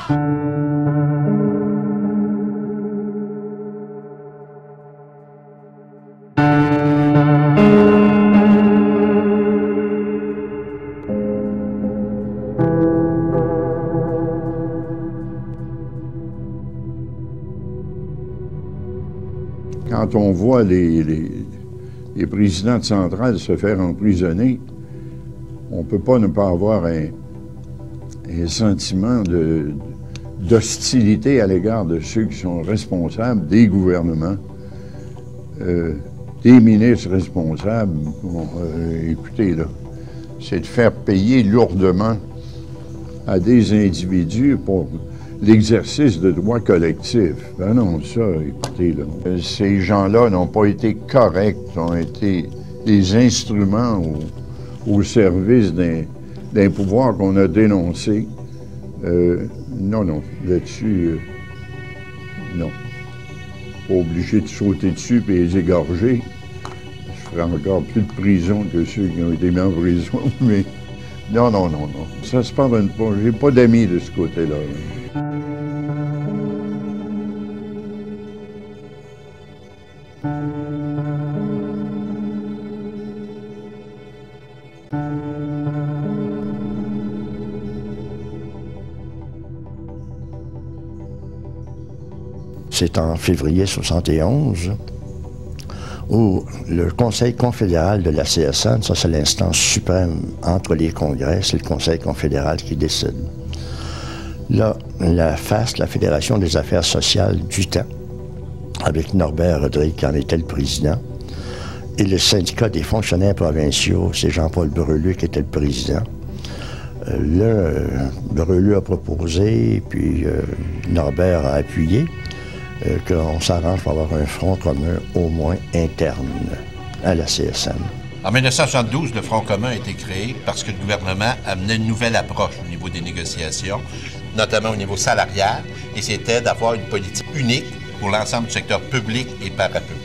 Quand on voit les présidents de centrales se faire emprisonner, on ne peut pas ne pas avoir un sentiment d'hostilité à l'égard de ceux qui sont responsables des gouvernements, des ministres responsables. Bon, écoutez, là, c'est de faire payer lourdement à des individus pour l'exercice de droits collectifs. Ben non, ça, écoutez, là, ces gens-là n'ont pas été corrects, ont été des instruments au service d'un pouvoir qu'on a dénoncé. Non, là-dessus, non. Pas obligé de sauter dessus et les égorger. Je ferais encore plus de prison que ceux qui ont été mis en prison, mais non. Ça se pardonne pas. J'ai pas d'amis de ce côté-là. C'est en février 71 où le Conseil confédéral de la CSN, ça c'est l'instance suprême entre les congrès, c'est le Conseil confédéral qui décide. Là, la FAS, la Fédération des affaires sociales du temps, avec Norbert Rodrigue qui en était le président, et le syndicat des fonctionnaires provinciaux, c'est Jean-Paul Brelu qui était le président. Brelu a proposé, puis Norbert a appuyé, qu'on s'arrange pour avoir un front commun au moins interne à la CSN. En 1972, le Front commun a été créé parce que le gouvernement amenait une nouvelle approche au niveau des négociations, notamment au niveau salarial, et c'était d'avoir une politique unique pour l'ensemble du secteur public et parapublic.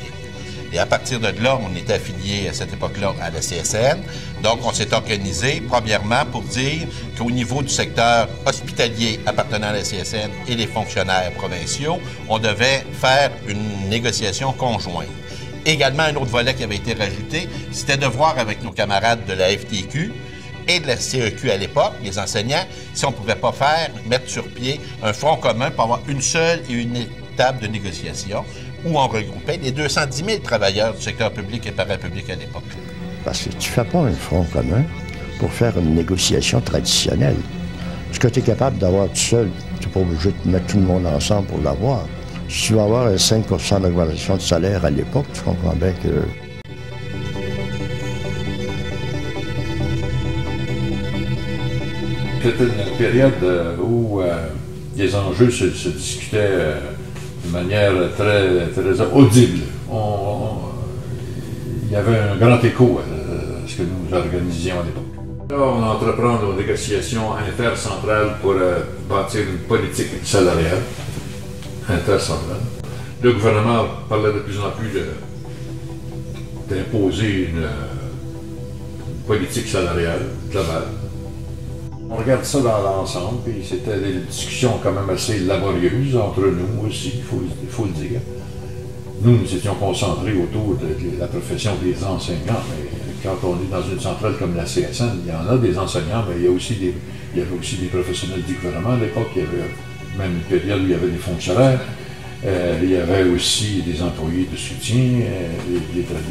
Et à partir de là, on était affilié à cette époque-là à la CSN. Donc, on s'est organisé, premièrement, pour dire qu'au niveau du secteur hospitalier appartenant à la CSN et les fonctionnaires provinciaux, on devait faire une négociation conjointe. Également, un autre volet qui avait été rajouté, c'était de voir avec nos camarades de la FTQ et de la CEQ à l'époque, les enseignants, si on ne pouvait pas mettre sur pied un front commun pour avoir une seule et unique table de négociation où on regroupait les 210 000 travailleurs du secteur public et parapublic à l'époque. Parce que tu ne fais pas un front commun pour faire une négociation traditionnelle. Ce que tu es capable d'avoir tout seul, tu n'es pas obligé de mettre tout le monde ensemble pour l'avoir. Si tu vas avoir un 5 % d'augmentation de salaire à l'époque, tu comprends bien que... C'était une période où les enjeux se discutaient de manière très audible. Il y avait un grand écho à ce que nous organisions à l'époque. Là, on entreprend nos négociations intercentrales pour bâtir une politique salariale intercentrale. Le gouvernement parlait de plus en plus d'imposer une politique salariale globale. On regarde ça dans l'ensemble, puis c'était des discussions quand même assez laborieuses entre nous aussi, il faut le dire. Nous étions concentrés autour de la profession des enseignants, mais quand on est dans une centrale comme la CSN, il y en a des enseignants, mais il y avait aussi des professionnels du gouvernement à l'époque, il y avait même une période où il y avait des fonctionnaires, il y avait aussi des employés de soutien,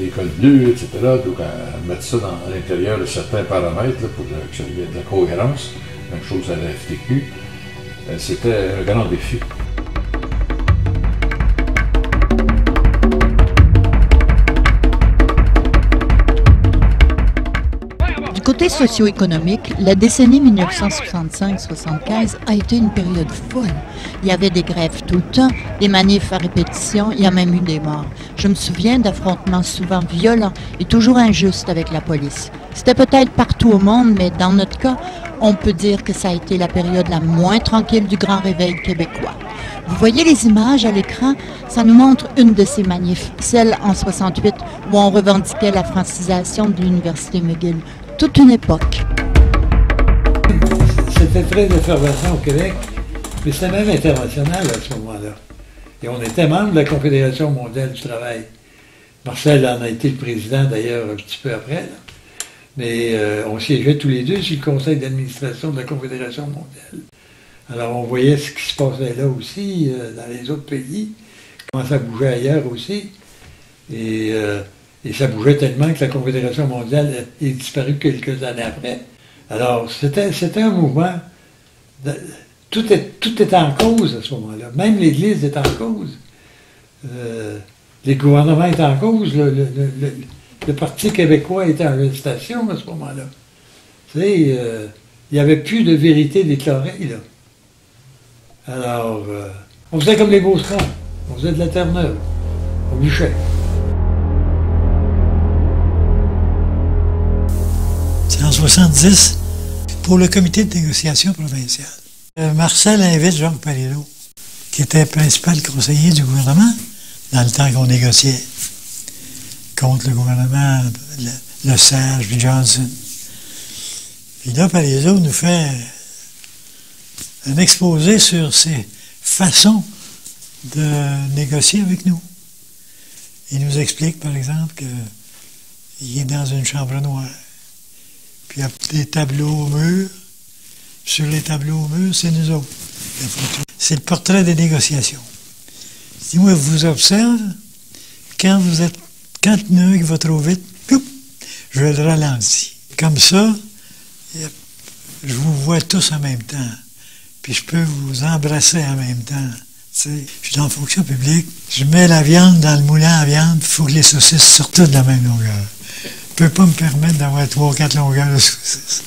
l'école bleue, etc. Donc à mettre ça à l'intérieur de certains paramètres là, pour qu'il y ait de la cohérence, même chose à la FTQ, c'était un grand défi. Côté socio-économique, la décennie 1965-75 a été une période folle. Il y avait des grèves tout le temps, des manifs à répétition, il y a même eu des morts. Je me souviens d'affrontements souvent violents et toujours injustes avec la police. C'était peut-être partout au monde, mais dans notre cas, on peut dire que ça a été la période la moins tranquille du grand réveil québécois. Vous voyez les images à l'écran, ça nous montre une de ces manifs, celle en 68 où on revendiquait la francisation de l'Université McGill. Toute une époque. C'était très effervescent au Québec. Mais c'était même international à ce moment-là. Et on était membre de la Confédération mondiale du travail. Marcel en a été le président, d'ailleurs, un petit peu après. Là. Mais on siégeait tous les deux sur le conseil d'administration de la Confédération mondiale. Alors, on voyait ce qui se passait là aussi, dans les autres pays, comment ça bougeait ailleurs aussi. Et ça bougeait tellement que la Confédération mondiale est disparue quelques années après. Alors, c'était un mouvement... Tout était en cause à ce moment-là. Même l'Église était en cause. Les gouvernements étaient en cause. Le Parti québécois était en gestation à ce moment-là. Tu sais, il n'y avait plus de vérité déclarée, là. Alors, on faisait comme les Beaucerons. On faisait de la Terre-Neuve. On bûchait. C'est en 70 pour le comité de négociation provinciale. Marcel invite Jacques Parizeau, qui était principal conseiller du gouvernement dans le temps qu'on négociait contre le gouvernement, le Sage, puis Johnson. Puis là, Parizeau nous fait un exposé sur ses façons de négocier avec nous. Il nous explique, par exemple, qu'il est dans une chambre noire, puis il y a des tableaux au mur. Sur les tableaux au mur, c'est nous autres. C'est le portrait des négociations. Si moi, je vous observe, quand il y en a un qui va trop vite, je le ralentis. Comme ça, je vous vois tous en même temps. Puis je peux vous embrasser en même temps. Tu sais, je suis dans la fonction publique, je mets la viande dans le moulin à viande, il faut que les saucisses sortent toutes de la même longueur. Je ne peux pas me permettre d'avoir 3 ou 4 longueurs de saucisses.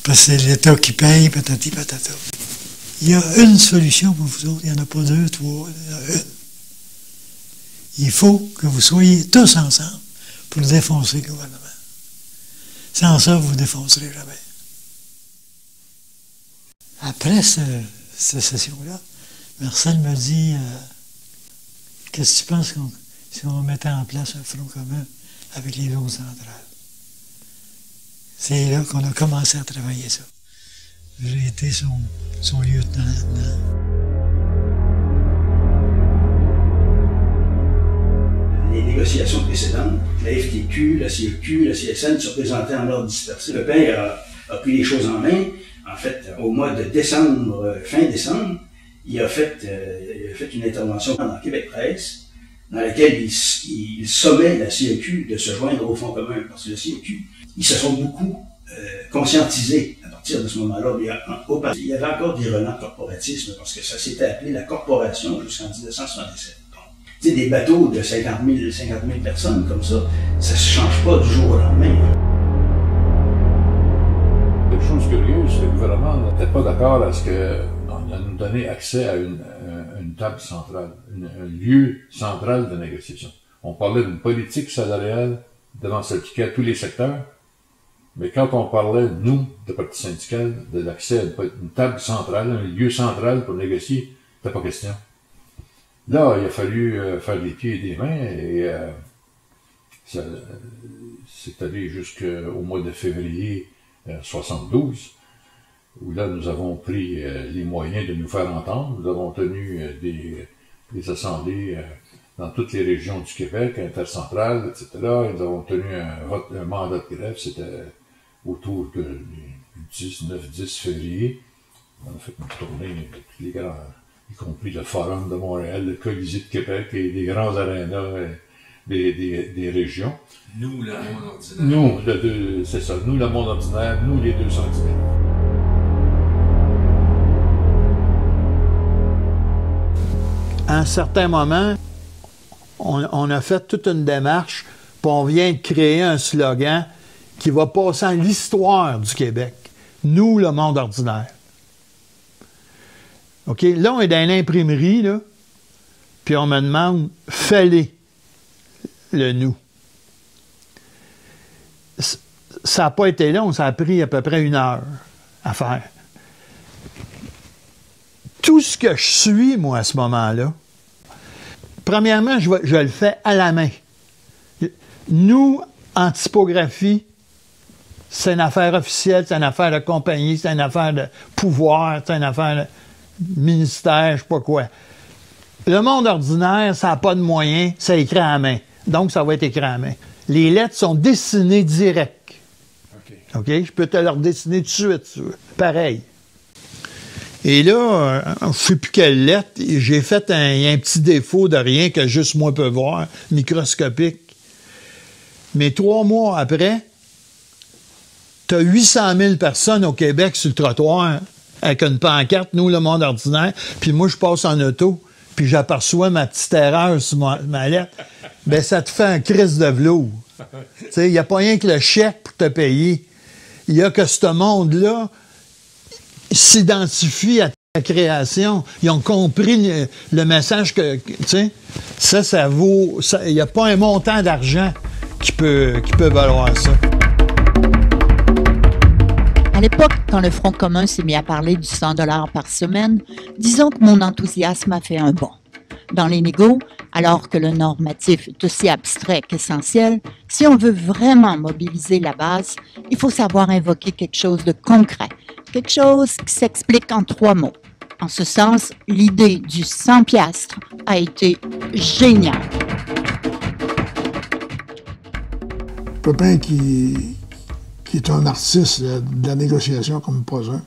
Parce que c'est l'État qui paye, patati patata. Il y a une solution pour vous autres, il n'y en a pas 2, 3, il y en a une. Il faut que vous soyez tous ensemble pour défoncer le gouvernement. Sans ça, vous ne défoncerez jamais. Après cette session-là, Marcel me dit qu'est-ce que tu penses si on mettait en place un front commun avec les autres centrales? C'est là qu'on a commencé à travailler ça. J'ai été son lieutenant là-dedans. Les négociations précédentes, la FTQ, la CEQ, la CSN se présentaient en ordre dispersé. Le père a pris les choses en main. En fait, au mois de décembre, fin décembre, il a fait une intervention dans Québec Presse, dans laquelle il sommait la CEQ de se joindre au Fonds commun. Parce que la CEQ, ils se sont beaucoup conscientisés à partir de ce moment-là. Il y avait encore des relents de corporatisme, parce que ça s'était appelé la corporation jusqu'en 1977. Tu sais, des bateaux de 50 000 personnes comme ça, ça ne se change pas du jour au lendemain. La chose curieuse, le gouvernement n'était pas d'accord à ce qu'on nous donnait accès à une table centrale, un lieu central de négociation. On parlait d'une politique salariale devant s'appliquer à tous les secteurs, mais quand on parlait, nous, de parti syndical, de l'accès à une table centrale, un lieu central pour négocier, c'était pas question. Là, il a fallu faire des pieds et des mains, et c'est allé jusqu'au mois de février 72, où là, nous avons pris les moyens de nous faire entendre. Nous avons tenu des assemblées dans toutes les régions du Québec, intercentrales, etc. Et nous avons tenu un mandat de grève, c'était autour du 10 février. On a fait une tournée avec les grands, y compris le Forum de Montréal, le Colisée de Québec et des grands arénas des régions. Nous, le monde ordinaire. Nous, c'est ça, nous, le monde ordinaire, nous, les 210 000. À un certain moment, on a fait toute une démarche, puis on vient de créer un slogan qui va passer en l'histoire du Québec. Nous, le monde ordinaire. OK? Là, on est dans l'imprimerie, là, puis on me demande, fais-les, le nous. Ça n'a pas été long, ça a pris à peu près 1 heure à faire. Tout ce que je suis, moi, à ce moment-là, premièrement, je le fais à la main. Nous, en typographie, c'est une affaire officielle, c'est une affaire de compagnie, c'est une affaire de pouvoir, c'est une affaire de... ministère, je sais pas quoi. Le monde ordinaire, ça n'a pas de moyens, ça écrit à la main. Donc, ça va être écrit à la main. Les lettres sont dessinées direct. OK? Je peux te leur dessiner tout de suite, tu veux. Pareil. Et là, je ne sais plus quelle lettre, j'ai fait un petit défaut de rien que juste moi peux voir, microscopique. Mais 3 mois après, tu as 800 000 personnes au Québec sur le trottoir avec une pancarte, nous, le monde ordinaire, puis moi, je passe en auto, puis j'aperçois ma petite erreur sur ma lettre. Ben, ça te fait un crise de velours. Tu sais, il n'y a pas rien que le chèque pour te payer. Il y a que ce monde-là s'identifie à ta création. Ils ont compris le message que, tu sais, ça vaut... Il n'y a pas un montant d'argent qui peut valoir ça. À l'époque, quand le Front commun s'est mis à parler du 100 $ par semaine, disons que mon enthousiasme a fait un bond. Dans les négos, alors que le normatif est aussi abstrait qu'essentiel, si on veut vraiment mobiliser la base, il faut savoir invoquer quelque chose de concret, quelque chose qui s'explique en 3 mots. En ce sens, l'idée du 100 piastres a été géniale. Pépin qui est un artiste de la négociation comme pas un.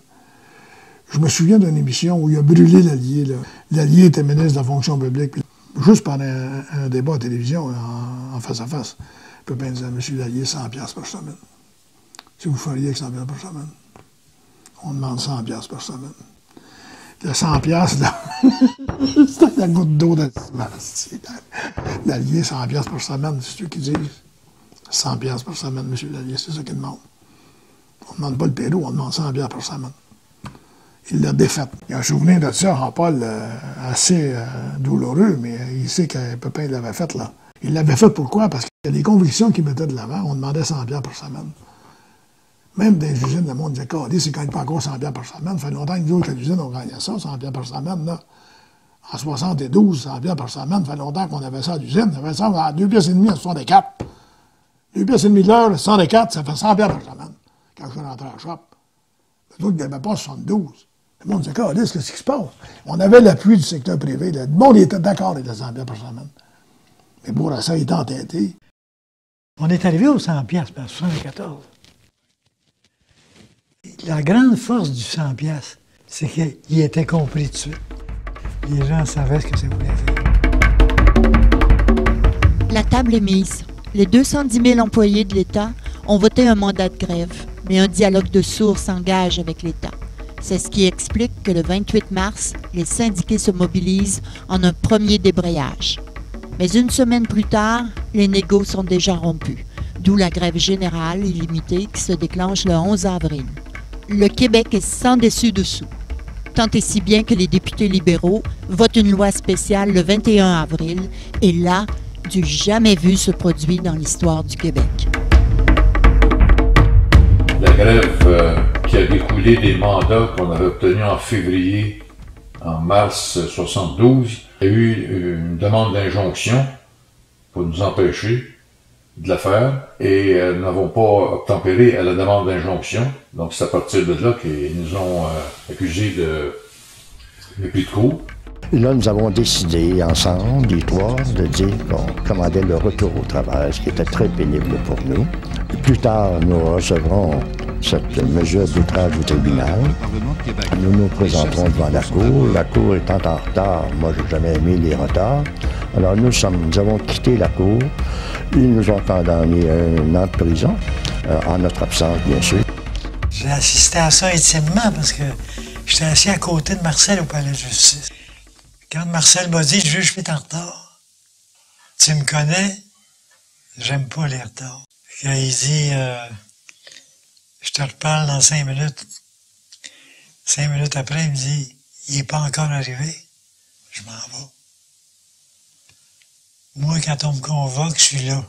Je me souviens d'une émission où il a brûlé l'Allier. L'Allier était ministre de la fonction publique. Puis, juste pendant un débat à télévision, en face à face, Pépin disait « Monsieur l'Allier, 100 piastres par semaine. Si vous feriez avec 100 piastres par semaine. On demande 100 piastres par semaine. » Le 100 piastres, c'était la goutte d'eau dans le ciment. L'Allier, 100 piastres par semaine, c'est ceux qui disent 100 piastres par semaine, Monsieur l'Allier, c'est ça qu'ils demandent. On ne demande pas le pédo, on demande 100 piastres par semaine. Il l'a défaite. Il y a un souvenir de ça, Jean-Paul, assez douloureux, mais il sait que Pépin l'avait fait, là. Il l'avait fait pourquoi? Parce qu'il y a des convictions qu'il mettait de l'avant. On demandait 100 $ par semaine. Même dans les usines, le monde disait, Calais, c'est quand même pas encore 100 $ par semaine. Ça fait longtemps que nous autres, l'usine, on gagnait ça, 100 $ par semaine, là. En 72, 100 $ par semaine, ça fait longtemps qu'on avait ça à l'usine. Ça fait ça à 2,5 piastres en 64. 2,5 piastres de l'heure, 104, ça fait 100 $ par semaine. Quand je suis rentré à la shop. Les autres, ils n'avaient pas 72. Le monde disait, qu'est-ce qui se passe? On avait l'appui du secteur privé. Le monde était d'accord avec les 100 $ par semaine. Mais Bourassa était entêté. On est arrivé aux 100 piastres par 74. La grande force du 100 piastres, c'est qu'il était compris tout de suite. Les gens savaient ce que ça voulait dire. La table est mise. Les 210 000 employés de l'État ont voté un mandat de grève, mais un dialogue de sourds s'engage avec l'État. C'est ce qui explique que le 28 mars, les syndiqués se mobilisent en un premier débrayage. Mais une semaine plus tard, les négos sont déjà rompus, d'où la grève générale illimitée qui se déclenche le 11 avril. Le Québec est sans dessus-dessous. Tant et si bien que les députés libéraux votent une loi spéciale le 21 avril, et là, du jamais vu se produit dans l'histoire du Québec. La grève qui a découlé des mandats qu'on avait obtenus en février, en mars 72, il y a eu une demande d'injonction pour nous empêcher de la faire et nous n'avons pas obtempéré à la demande d'injonction. Donc c'est à partir de là qu'ils nous ont accusés de mépris de cour. Et là, nous avons décidé ensemble, les trois, de dire qu'on commandait le retour au travail, ce qui était très pénible pour nous. Plus tard, nous recevrons cette mesure d'outrage au tribunal. Nous nous présenterons devant la Cour. La Cour étant en retard, moi, je n'ai jamais aimé les retards. Alors, nous avons quitté la Cour. Ils nous ont condamné à 1 an de prison, en notre absence, bien sûr. J'ai assisté à ça intimement parce que j'étais assis à côté de Marcel au palais de justice. Quand Marcel m'a dit « Juge, je suis en retard. Tu me connais? J'aime pas les retards. » Quand il dit « Je te reparle dans 5 minutes. » 5 minutes après, il me dit « Il est pas encore arrivé. » Je m'en vais. Moi, quand on me convoque, je suis là.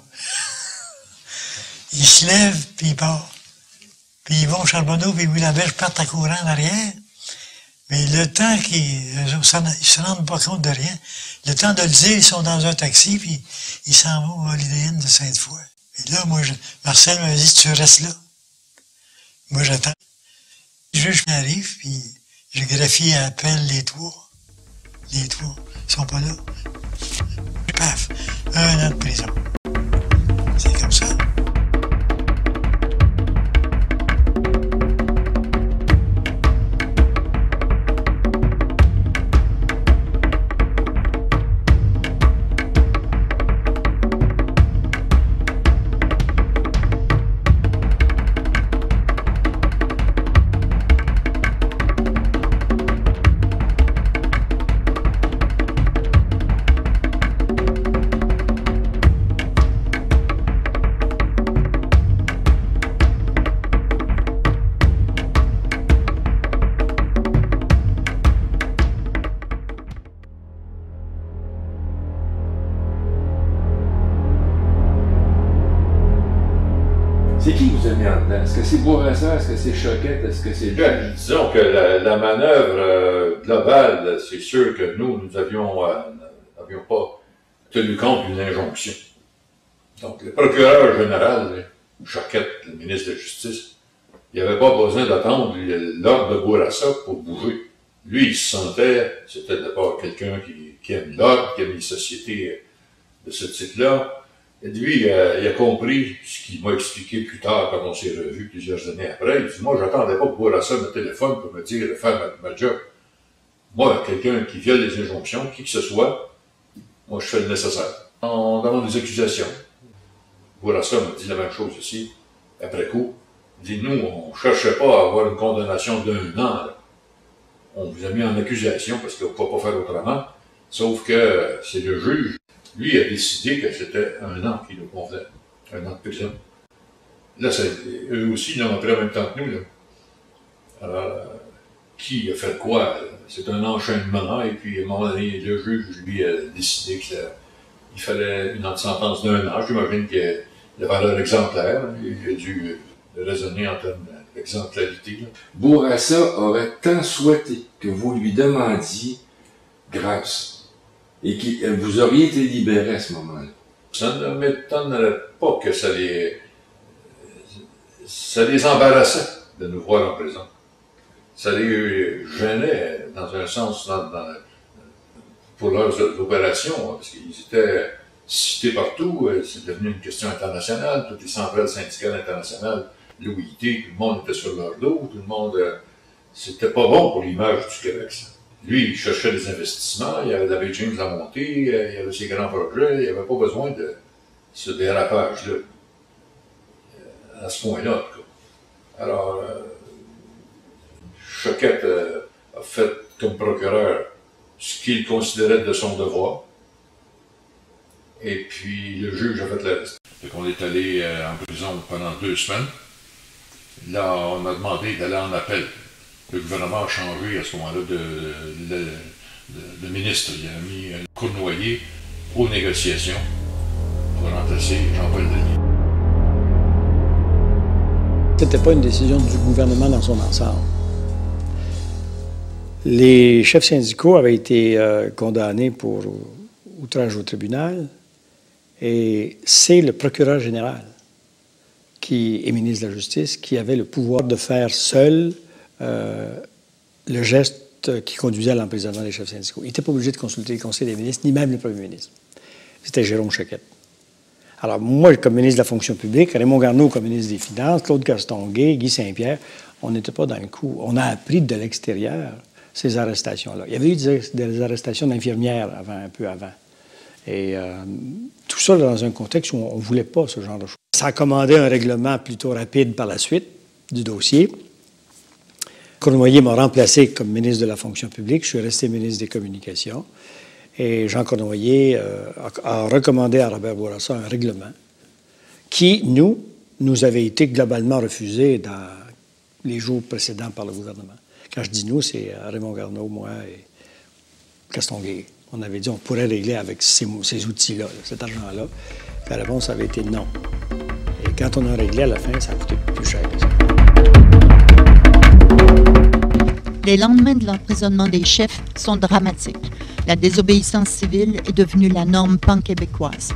Il se lève, puis il part. Puis ils vont au Charbonneau, puis Louis Laberge partent à courant en arrière. Mais le temps qu'ils ne se rendent pas compte de rien, le temps de le dire, ils sont dans un taxi, puis ils s'en vont à l'IDN de Sainte-Foy. Et là, moi, Marcel m'a dit, tu restes là. Moi, j'attends. Le juge m'arrive, puis Géographie appelle les trois. Les trois ne sont pas là. Paf, 1 an de prison. C'est comme ça. C'est qui vous a mis en dedans? Est-ce que c'est Bourassa? Est-ce que c'est Choquette? Est-ce que c'est... Disons que la manœuvre globale, c'est sûr que nous n'avions pas tenu compte d'une injonction. Donc, le procureur général, Choquette, le ministre de la Justice, il n'avait pas besoin d'attendre l'ordre de Bourassa pour bouger. Lui, il se sentait, c'était d'abord quelqu'un qui aime l'ordre, qui aime les sociétés de ce type-là. Et lui, il a compris ce qu'il m'a expliqué plus tard quand on s'est revus plusieurs années après. Il dit, moi, j'attendais pas que Bourassa me téléphone pour me dire de faire ma job. Moi, quelqu'un qui viole les injonctions, qui que ce soit, moi, je fais le nécessaire. On demande des accusations. Bourassa m'a dit la même chose aussi, après coup. Il dit, nous, on cherchait pas à avoir une condamnation d'1 an. Là. On vous a mis en accusation parce qu'on ne peut pas faire autrement. Sauf que c'est le juge. Lui a décidé que c'était 1 an qui nous convenait, 1 an de prison. Là, eux aussi l'ont appris en même temps que nous. Là. Alors, qui a fait quoi? C'est un enchaînement, et puis à un moment donné, le juge, lui, a décidé qu'il fallait une sentence d'1 an. J'imagine qu'il y a la valeur exemplaire. Il a dû raisonner en termes d'exemplarité. Bourassa aurait tant souhaité que vous lui demandiez grâce. Et que vous auriez été libéré à ce moment-là. Ça ne m'étonnerait pas que ça les embarrassait de nous voir en prison. Ça les gênait, dans un sens, pour leurs opérations, parce qu'ils étaient cités partout, c'est devenu une question internationale, toutes les centrales syndicales internationales, l'OIT, tout le monde était sur leur dos, tout le monde... c'était pas bon pour l'image du Québec, ça. Lui, il cherchait des investissements, il y avait David James à monter, il y avait ses grands projets, il n'y avait pas besoin de ce dérapage-là, à ce point-là, en tout cas. Alors, Choquette a fait comme procureur ce qu'il considérait de son devoir, et puis le juge a fait le reste. Donc on est allé en prison pendant 2 semaines. Là, on a demandé d'aller en appel. Le gouvernement a changé à ce moment-là de ministre. Il a mis Cournoyer aux négociations pour remplacer Jean-Paul Denis. C'était pas une décision du gouvernement dans son ensemble. Les chefs syndicaux avaient été condamnés pour outrage au tribunal, et c'est le procureur général qui est ministre de la Justice qui avait le pouvoir de faire seul le geste qui conduisait à l'emprisonnement des chefs syndicaux. Il n'était pas obligé de consulter le Conseil des ministres, ni même le premier ministre. C'était Jérôme Choquette. Alors, moi, comme ministre de la fonction publique, Raymond Garneau comme ministre des Finances, Claude Castonguay, Guy Saint-Pierre, on n'était pas dans le coup. On a appris de l'extérieur ces arrestations-là. Il y avait eu des arrestations d'infirmières un peu avant. Et tout ça dans un contexte où on ne voulait pas ce genre de choses. Ça a commandé un règlement plutôt rapide par la suite du dossier. Cournoyer m'a remplacé comme ministre de la fonction publique. Je suis resté ministre des Communications. Et Jean Cournoyer a recommandé à Robert Bourassa un règlement qui, nous avait été globalement refusé dans les jours précédents par le gouvernement. Quand je dis nous, c'est Raymond Garneau, moi et Castonguay. On avait dit qu'on pourrait régler avec ces outils-là, cet argent-là. La réponse avait été non. Et quand on a réglé à la fin, ça a coûté plus cher que ça. Les lendemains de l'emprisonnement des chefs sont dramatiques. La désobéissance civile est devenue la norme pan-québécoise.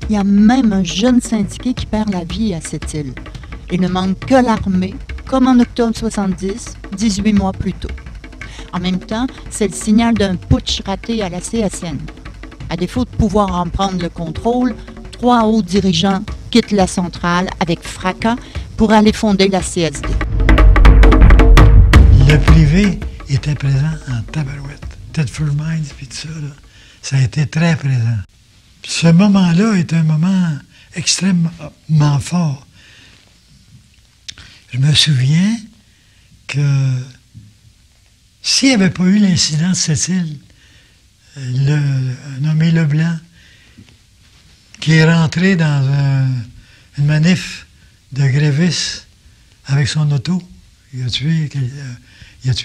Il y a même un jeune syndiqué qui perd la vie à cette île. Il ne manque que l'armée, comme en octobre 70, 18 mois plus tôt. En même temps, c'est le signal d'un putsch raté à la CSN. À défaut de pouvoir en prendre le contrôle, 3 hauts dirigeants quittent la centrale avec fracas pour aller fonder la CSD. Le privé était présent en tabarouette. Thetford Mines et tout ça, là, ça a été très présent. Ce moment-là est un moment extrêmement fort. Je me souviens que s'il n'y avait pas eu l'incident de Sept-Îles, nommé Leblanc, qui est rentré dans une manif de grévistes avec son auto, il a tué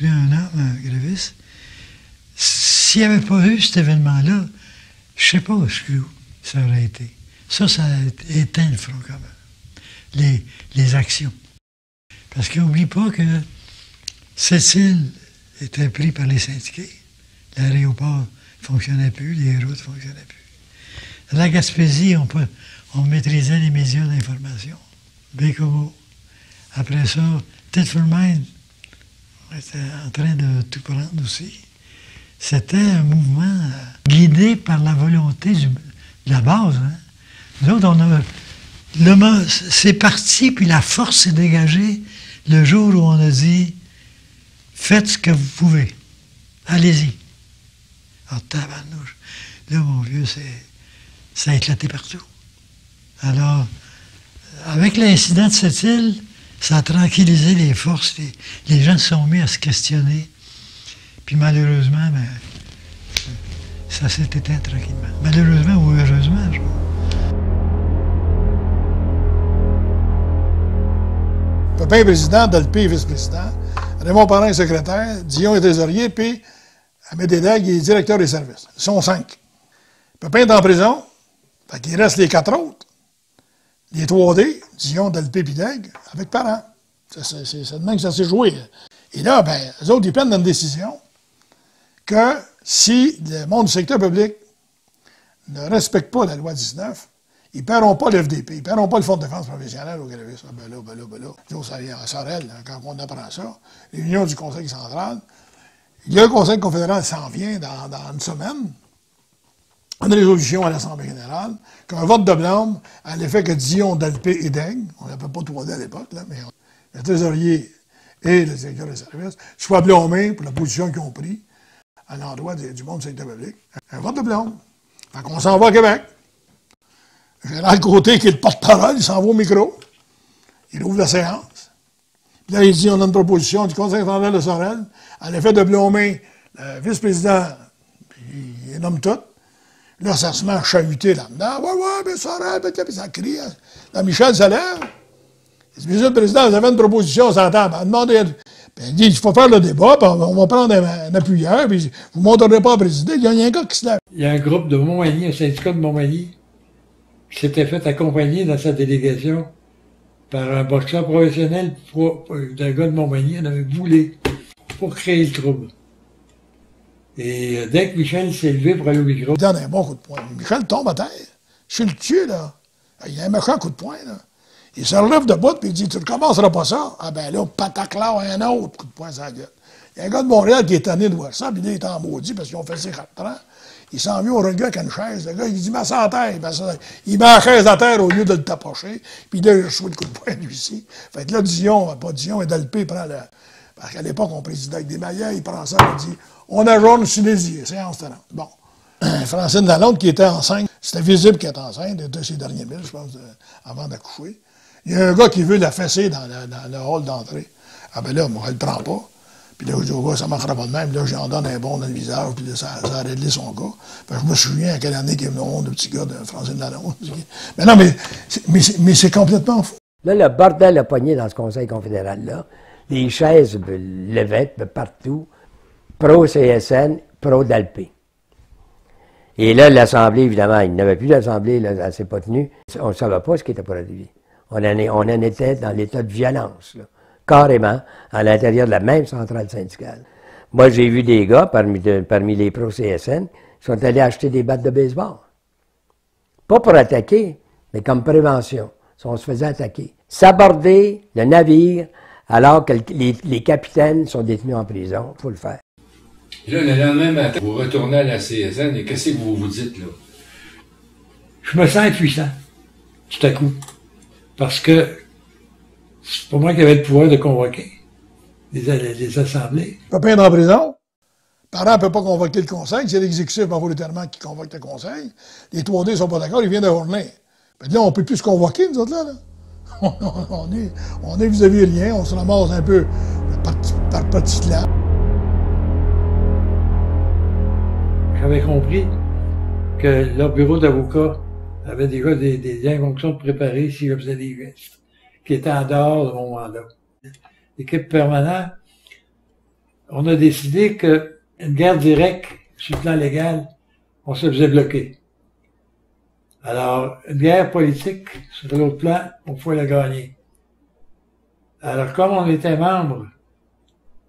un homme, un gréviste. S'il n'y avait pas eu cet événement-là, je ne sais pas où ça aurait été. Ça a éteint le Front commun, les actions. Parce qu'oublie pas que Sept-Îles était pris par les syndiqués. L'aéroport ne fonctionnait plus, les routes ne fonctionnaient plus. Dans la Gaspésie, on maîtrisait les médias d'information. Bécomo. Après ça, Thetford Mines, on était en train de tout prendre aussi. C'était un mouvement guidé par la volonté de la base. Hein. Nous autres, c'est parti, puis la force s'est dégagée le jour où on a dit « Faites ce que vous pouvez. Allez-y. » Alors, tabarnouche. Là, mon vieux, ça a éclaté partout. Alors, avec l'incident de Sept-Îles, ça a tranquillisé les forces. Les gens se sont mis à se questionner. Puis malheureusement, ça s'est éteint tranquillement. Malheureusement ou heureusement, je crois. Pépin est président, Dalpé est vice-président, Raymond Parent est secrétaire, Dion est trésorier, puis Amédée Daigle est directeur des services. Ils sont 5. Pépin est en prison, fait qu'il reste les 4 autres. Les 3D, Dion, Dalpé et Daigle, avec Parent. C'est de même que ça s'est joué. Et là, eux autres, ils prennent une décision que si le monde du secteur public ne respecte pas la loi 19, ils ne paieront pas l'FDP, ils ne paieront pas le Fonds de défense professionnelle aux grévistes. Ben là. À Sorel, quand on apprend ça, réunion du Conseil central, le Conseil confédéral s'en vient dans une semaine, une résolution à l'Assemblée générale, qu'un vote de blâme à l'effet que Dion, Dalpé et Daigle, on n'appelait pas 3D à l'époque, mais le trésorier et le directeur des services, soient blâmés pour la position qu'ils ont prise à l'endroit du monde du secteur public. Un vote de blâme. Fait qu'on s'en va à Québec. Gérald Côté, qui est le porte-parole, il s'en va au micro. Il ouvre la séance. Puis là, il dit, on a une proposition du Conseil central de Sorel à l'effet de blâmer le vice-président, puis il nomme tout. Là, ça se met à chahuter là-dedans. Ouais, mais Sorel, puis ça crie. Là, Michel se lève. Il dit, Monsieur le Président, vous avez une proposition, on s'entend. Il dit, il faut faire le débat, puis on va prendre un appuyeur, puis vous ne montrerez pas à présider. Il y a un gars qui se lève. Il y a un groupe de Montmagny, un syndicat de Montmagny, qui s'était fait accompagner dans sa délégation par un boxeur professionnel d'un gars de Montmagny. On avait voulu pour créer le trouble. Et dès que Michel s'est levé pour aller au micro... Il donne un bon coup de poing. Michel tombe à terre. Je suis le tué, là. Il a un méchant coup de poing, là. Il se relève debout, puis il dit, tu ne recommenceras pas ça. Ah ben là, pataclar, un autre coup de poing sur la gueule. Il y a un gars de Montréal qui est tanné de voir ça, puis là, il est en maudit parce qu'ils ont fait ses 4 ans. Il s'en vient au regard avec une chaise. Le gars, il dit, mets ça à terre. Il met la chaise à terre au lieu de le tapocher. Puis là, il reçoit le coup de poing, lui-ci. Fait que là, Dion, et Dalpé prend le... Parce qu'à l'époque, on présidait avec des maillots, il prend ça, il dit, on ajourne Silésier, séance tenante. Bon. Francine Lalonde, qui était enceinte, c'était visible qu'elle était enceinte, elle était ses derniers milles, je pense, avant d'accoucher. Il y a un gars qui veut la fesser dans le hall d'entrée. Ah ben là, moi, elle le prend pas. Puis là, je dis au gars, ça ne marchera pas de même. Là, j'en donne un bon dans le visage, puis là, ça a réglé son gars. Fait que je me souviens à quelle année qu'il y a le petit gars de Francine Lalonde. Mais non, mais c'est complètement fou. Là, le bordel a pogné dans ce Conseil confédéral-là. Les chaises levaient partout, pro-CSN, pro-Dalpé. Et là, l'Assemblée, évidemment, il n'y avait plus d'Assemblée, là, elle ne s'est pas tenue. On ne savait pas ce qui était produit. On en était dans l'état de violence, là, carrément, à l'intérieur de la même centrale syndicale. Moi, j'ai vu des gars, parmi les pro-CSN, qui sont allés acheter des battes de baseball. Pas pour attaquer, mais comme prévention. Si on se faisait attaquer. S'aborder le navire alors que les capitaines sont détenus en prison, il faut le faire. Et là, le lendemain matin, vous retournez à la CSN et qu'est-ce que vous vous dites, là? Je me sens impuissant, tout à coup. Parce que c'est pas moi qui avais le pouvoir de convoquer les assemblées. Pépin est en prison. Le parent ne peut pas convoquer le conseil. C'est l'exécutif volontairement qui convoque le conseil. Les 3D ne sont pas d'accord, ils viennent de journée. Mais là, on ne peut plus se convoquer, nous autres, là. On est vis-à-vis rien, on se ramasse un peu par petits clans. J'avais compris que leur bureau d'avocat avait déjà des injonctions de préparer si je faisais des gestes qui étaient en dehors de mon mandat. L'équipe permanente, on a décidé qu'une guerre directe sur le plan légal, on se faisait bloquer. Alors, une guerre politique, sur l'autre plan, on pouvait la gagner. Alors, comme on était membre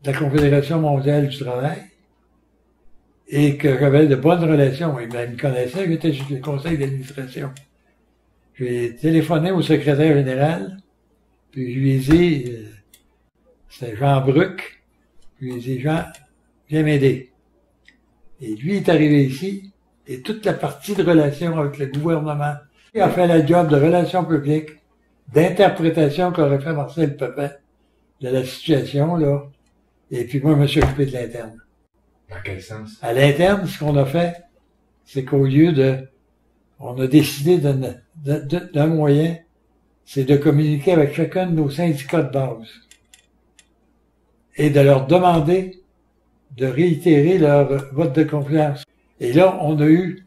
de la Confédération mondiale du travail, et que j'avais de bonnes relations, il me connaissait, j'étais sur le conseil d'administration. J'ai téléphoné au secrétaire général, puis je lui ai dit, c'était Jean Bruck, je lui ai dit, Jean, viens m'aider. Et lui est arrivé ici, et toute la partie de relations avec le gouvernement, il a fait la job de relations publiques, d'interprétation qu'aurait fait Marcel Pépin de la situation, là. Et puis moi, je me suis occupé de l'interne. Dans quel sens? À l'interne, ce qu'on a fait, c'est qu'au lieu on a décidé d'un moyen, c'est de communiquer avec chacun de nos syndicats de base et de leur demander de réitérer leur vote de confiance. Et là, on a eu,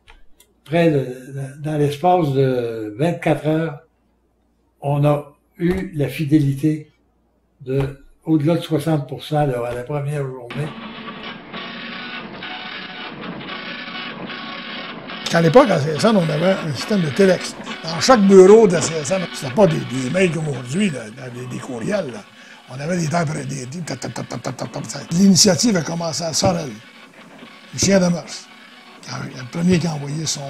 dans l'espace de 24 heures, on a eu la fidélité au-delà de 60% là, à la première journée. À l'époque, à la CSN, on avait un système de téléx. Dans chaque bureau de la CSN, c'était pas des mails comme aujourd'hui, des courriels. Là. On avait des temps. L'initiative a commencé à Sorel, Lucien Demers. Le premier qui a envoyé son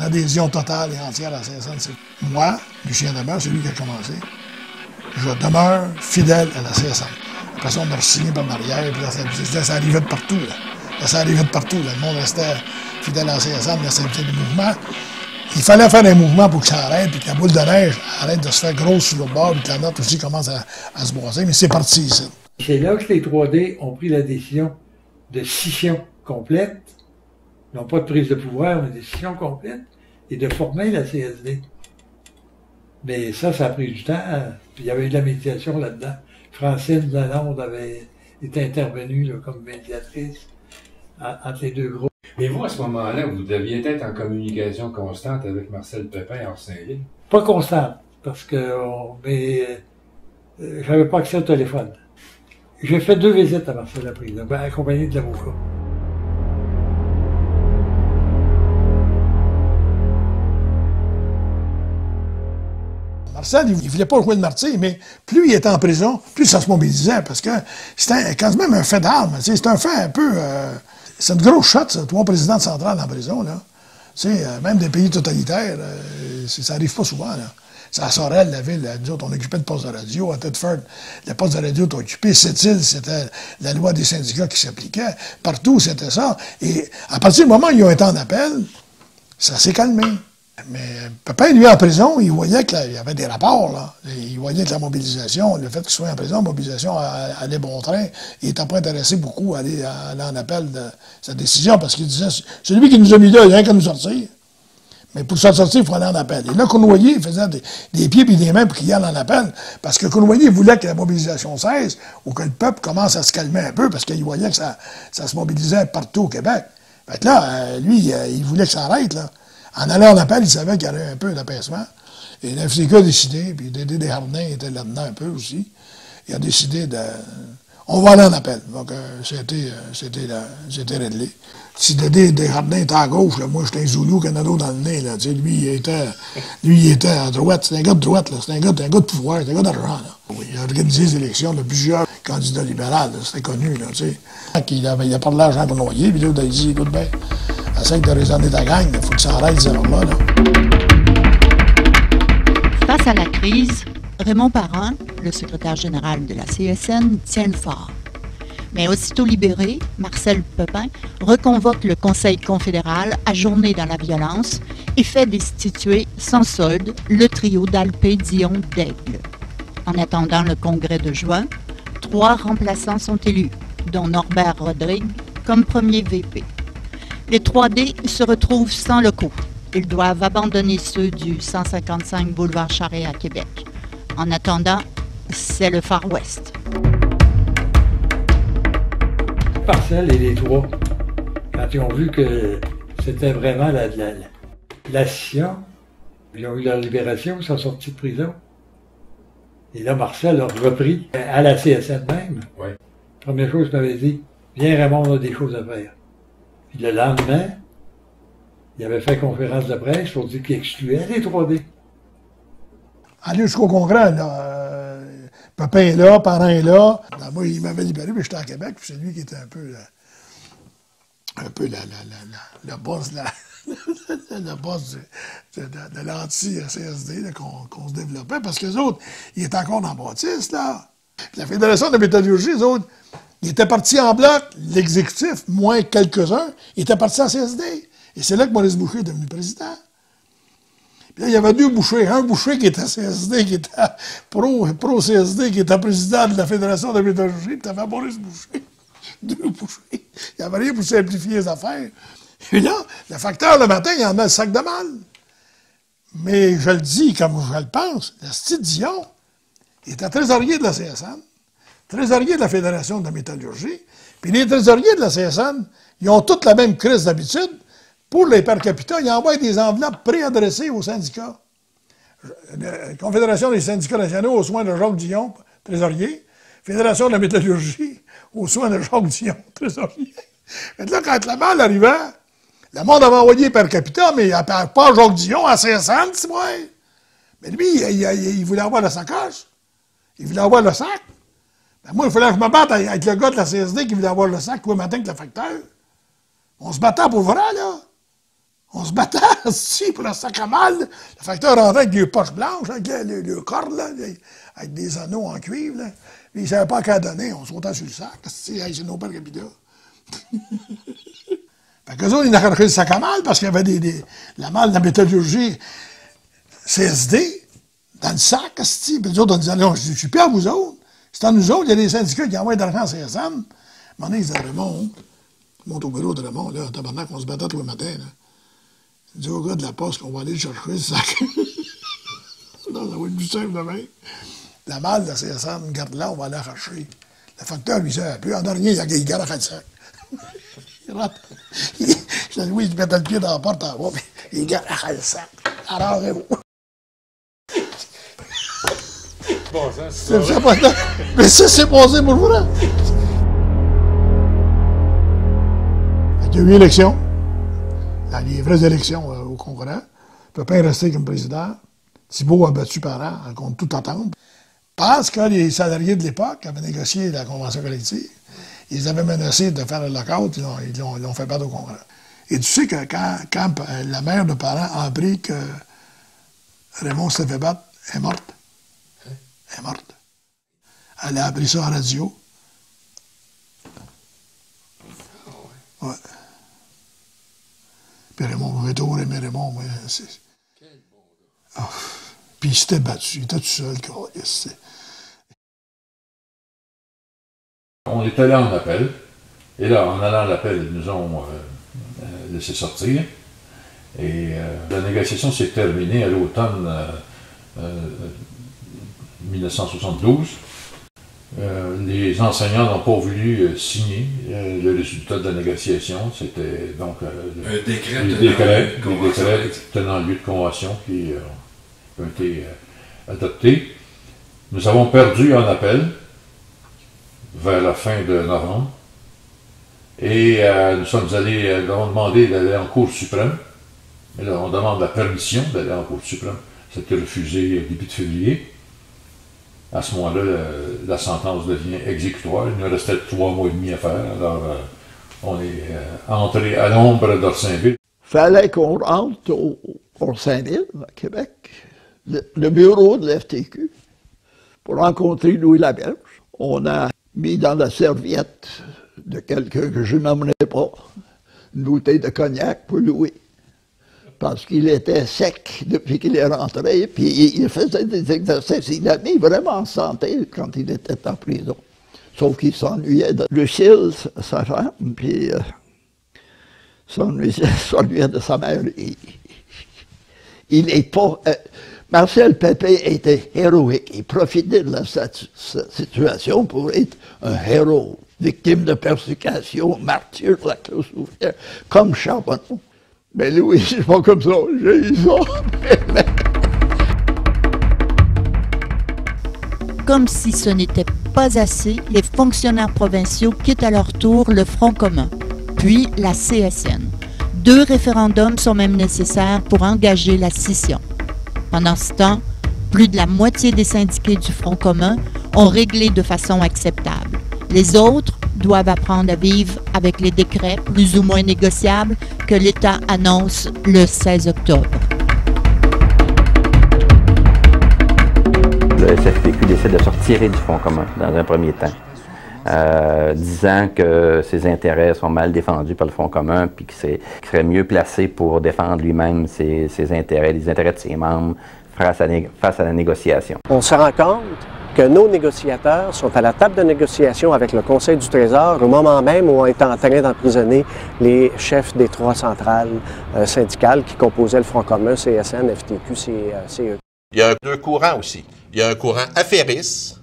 adhésion totale et entière à la CSN, c'est moi, Lucien Demers, c'est lui qui a commencé. Je demeure fidèle à la CSN. Après ça, on a signé par l'arrière, puis là, ça arrivait de partout. Là, ça arrivait de partout. Là. Le monde restait fidèle à la CSN, la CFT du mouvement. Il fallait faire un mouvement pour que ça arrête, puis que la boule de neige arrête de se faire grosse sur le bord, puis que la note aussi commence à se brosser, mais c'est parti ici. C'est là que les 3D ont pris la décision de scission complète, non pas de prise de pouvoir, mais de scission complète, et de former la CSD. Mais ça a pris du temps, puis il y avait eu de la médiation là-dedans. Francine Lalonde avait été intervenue là, comme médiatrice entre les deux groupes. Mais vous, à ce moment-là, vous deviez être en communication constante avec Marcel Pépin hors Saint-Lin? Pas constante, parce que j'avais pas accès au téléphone. J'ai fait 2 visites à Marcel la prison, accompagné de l'avocat. Marcel, il ne voulait pas jouer le martyr, mais plus il était en prison, plus ça se mobilisait, parce que c'était quand même un fait d'armes. C'est un fait un peu... c'est une grosse shot, ça, 3 présidents centrales en prison, là. Même des pays totalitaires, ça n'arrive pas souvent, là. C'est à Sorel, la ville, nous autres, on occupait le poste de radio. À Thetford, le poste de radio était occupé. Sept-Îles, c'était la loi des syndicats qui s'appliquait. Partout, c'était ça. Et à partir du moment où ils ont été en appel, ça s'est calmé. Mais Pépin, lui, en prison, il voyait qu'il y avait des rapports, là. Il voyait que la mobilisation, le fait qu'il soit en prison, la mobilisation allait bon train. Il n'était pas intéressé beaucoup à aller en appel de sa décision, parce qu'il disait, c'est lui qui nous a mis là, il n'y a rien qu'à nous sortir. Mais pour s'en sortir, il faut aller en appel. Et là, Cournoyer faisait des pieds et des mains pour qu'il y aille en appel, parce que Cournoyer voulait que la mobilisation cesse, ou que le peuple commence à se calmer un peu, parce qu'il voyait que ça se mobilisait partout au Québec. Fait que là, lui, il voulait que ça arrête, là. En allant en appel, il savait qu'il y avait un peu d'apaisement. Et l'FCQ a décidé, puis Dédé Desjardins était là-dedans un peu aussi, il a décidé de... On va aller en appel. Donc, c'était réglé. Si Dédé Desjardins était à gauche, là, moi, j'étais un Zoulou, Canado dans le nez, là. Tu sais, lui, il était à droite. C'était un gars de droite, là. C'était un gars de pouvoir, c'était un gars d'argent, là. Oui, il a organisé les élections de plusieurs candidats libéraux, c'était connu, là, tu sais. Il a parlé de l'argent pour noyer, puis là, il a dit, écoute bien, essaye de raisonner ta gang, il faut que ça arrête, ces là. Face à la crise, Raymond Parent, le secrétaire général de la CSN, tient le fort. Mais aussitôt libéré, Marcel Pepin reconvoque le Conseil confédéral ajourné dans la violence et fait destituer sans solde le trio d'Alpé, Dion, d'Aigle. En attendant le congrès de juin, 3 remplaçants sont élus, dont Norbert Rodrigue comme premier VP. Les 3D se retrouvent sans locaux. Ils doivent abandonner ceux du 155 boulevard Charest à Québec. En attendant, c'est le Far West. Marcel et les 3, quand ils ont vu que c'était vraiment la scission, ils ont eu leur libération, ils sont sortis de prison. Et là, Marcel a repris à la CSN même. Oui. Première chose qu'il m'avait dit, viens Raymond, on a des choses à faire. Puis le lendemain, il avait fait conférence de presse pour dire qu'il excluait les 3D. Aller jusqu'au congrès, là, Pepin est là, Parent est là. Ben, moi, il m'avait libéré, mais j'étais à Québec, puis c'est lui qui était un peu le boss, le boss de l'anti-CSD qu'on se développait, parce que les autres, ils étaient encore dans Baptiste, là. Puis la Fédération de métallurgie, les autres, ils étaient partis en bloc, l'exécutif, moins quelques-uns, ils étaient partis en CSD. Et c'est là que Maurice Boucher est devenu président. Puis là, il y avait 2 Bouchers. Un Boucher qui était CSD, qui était pro-CSD, qui était président de la Fédération de métallurgie, puis tu avais Maurice Boucher. 2 Bouchers. Il n'y avait rien pour simplifier les affaires. Et là, le facteur, le matin, il en a le sac de mal. Mais je le dis comme je le pense, le style Dion, il était trésorier de la CSN, trésorier de la Fédération de la métallurgie, puis les trésoriers de la CSN, ils ont toutes la même crise d'habitude. Pour les per capita, ils envoient des enveloppes préadressées aux syndicats. La Confédération des syndicats nationaux aux soins de Jacques Dion, trésorier. Fédération de la métallurgie aux soins de Jacques Dion, trésorier. Et là, quand la balle arrivait, le monde avait envoyé per capita, mais pas Jacques Dion à CSN, c'est vrai. Mais lui, il voulait avoir la sacoche. Il voulait avoir le sac. Ben moi, il fallait que je me batte avec le gars de la CSD qui voulait avoir le sac tous les matins avec le facteur. On se battait pour vrai, là. On se battait aussi pour le sac à mal. Le facteur rentrait avec des poches blanches, avec le cordes, là, avec des anneaux en cuivre. Là. Puis il ne savait pas qu'à donner. On sautait sur le sac. C'est nos pères capita. Fait qu'eux autres, ils ont arraché le sac à mal parce qu'il y avait la malle de la métallurgie CSD dans le sac. Puis les autres, on disait, non, je suis plus à vous autres. C'est à nous autres, il y a des syndicats qui envoient de l'argent à CSN. À un moment donné, ils disaient, Raymond, monte au bureau de Raymond, là, tabarnak, on se battait tous les matins, là. Il dit au gars de la poste qu'on va aller le chercher, le sac. Non, ça va être plus simple demain. La malle de la CSN, garde là, on va aller la chercher. Le facteur, lui, sait plus. En dernier, il garde le sac. Il rentre. Je dis, oui, il mettait le pied dans la porte en bas, puis il garde le sac. Alors, Bon, ça, c'est pas ça. Mais ça, c'est passé pour vous, là. Il y a eu élection. Dans les vraies élections au Congrès. Pepin est resté comme président. Thibault a battu Parent, contre toute attente. Parce que les salariés de l'époque avaient négocié la convention collective. Ils avaient menacé de faire le lockout, ils l'ont fait battre au Congrès. Et tu sais que quand la mère de Parent a appris que Raymond s'était fait battre, elle est morte. Elle est morte. Elle a appris ça en radio. Ouais. Puis Raymond pouvait toujours aimer Raymond, moi. Quel bon gars. Oh. Puis il s'était battu, il était tout seul. On est allé en appel, et là, en allant à l'appel, ils nous ont laissé sortir. Et la négociation s'est terminée à l'automne 1972. Les enseignants n'ont pas voulu signer le résultat de la négociation. C'était donc un décret les décrets tenant lieu de convention qui ont été adoptés. Nous avons perdu en appel vers la fin de novembre et nous avons demandé d'aller en Cour suprême. Mais là, on demande la permission d'aller en Cour suprême. C'était refusé début de février. À ce moment-là, la sentence devient exécutoire. Il nous restait 3 mois et demi à faire. Alors, on est entré à l'ombre d'Orsainville. Il fallait qu'on rentre au Orsainville, à Québec, le bureau de l'FTQ, pour rencontrer Louis Laberge. On a mis dans la serviette de quelqu'un que je n'emmenais pas une bouteille de cognac pour Louis. Parce qu'il était sec depuis qu'il est rentré, puis il faisait des exercices. Il a mis vraiment en santé quand il était en prison. Sauf qu'il s'ennuyait de Lucille, sa femme, puis s'ennuyait de sa mère. Il n'est pas... Marcel Pépé était héroïque. Il profitait de la situation pour être un héros, victime de persécution, martyr de la classe ouvrière, comme Charbonneau. Mais Louis, c'est pas comme ça. J'ai eu ça. Comme si ce n'était pas assez, les fonctionnaires provinciaux quittent à leur tour le Front commun, puis la CSN. 2 référendums sont même nécessaires pour engager la scission. Pendant ce temps, plus de la moitié des syndiqués du Front commun ont réglé de façon acceptable. Les autres doivent apprendre à vivre avec les décrets plus ou moins négociables que l'État annonce le 16 octobre. Le SFPQ décide de se retirer du Front commun dans un premier temps, disant que ses intérêts sont mal défendus par le Front commun puis qu'il serait mieux placé pour défendre lui-même ses intérêts, les intérêts de ses membres face à la négociation. On se rend compte que nos négociateurs sont à la table de négociation avec le Conseil du Trésor au moment même où on est en train d'emprisonner les chefs des 3 centrales syndicales qui composaient le Front commun, CSN, FTQ, CE. Il y a 2 courants aussi. Il y a un courant affairiste,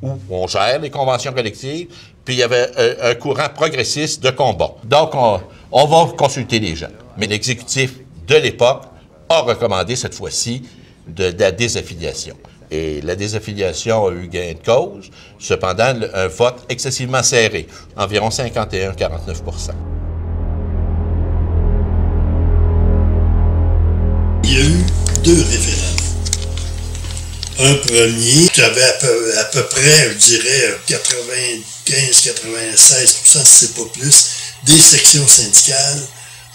où on gère les conventions collectives, puis il y avait un courant progressiste de combat. Donc, on va consulter les gens. Mais l'exécutif de l'époque a recommandé cette fois-ci de la désaffiliation. Et la désaffiliation a eu gain de cause. Cependant, un vote excessivement serré, environ 51-49 %. Il y a eu 2 référendums. Un premier qui avait à peu près, je dirais, 95-96 %, si c'est pas plus, des sections syndicales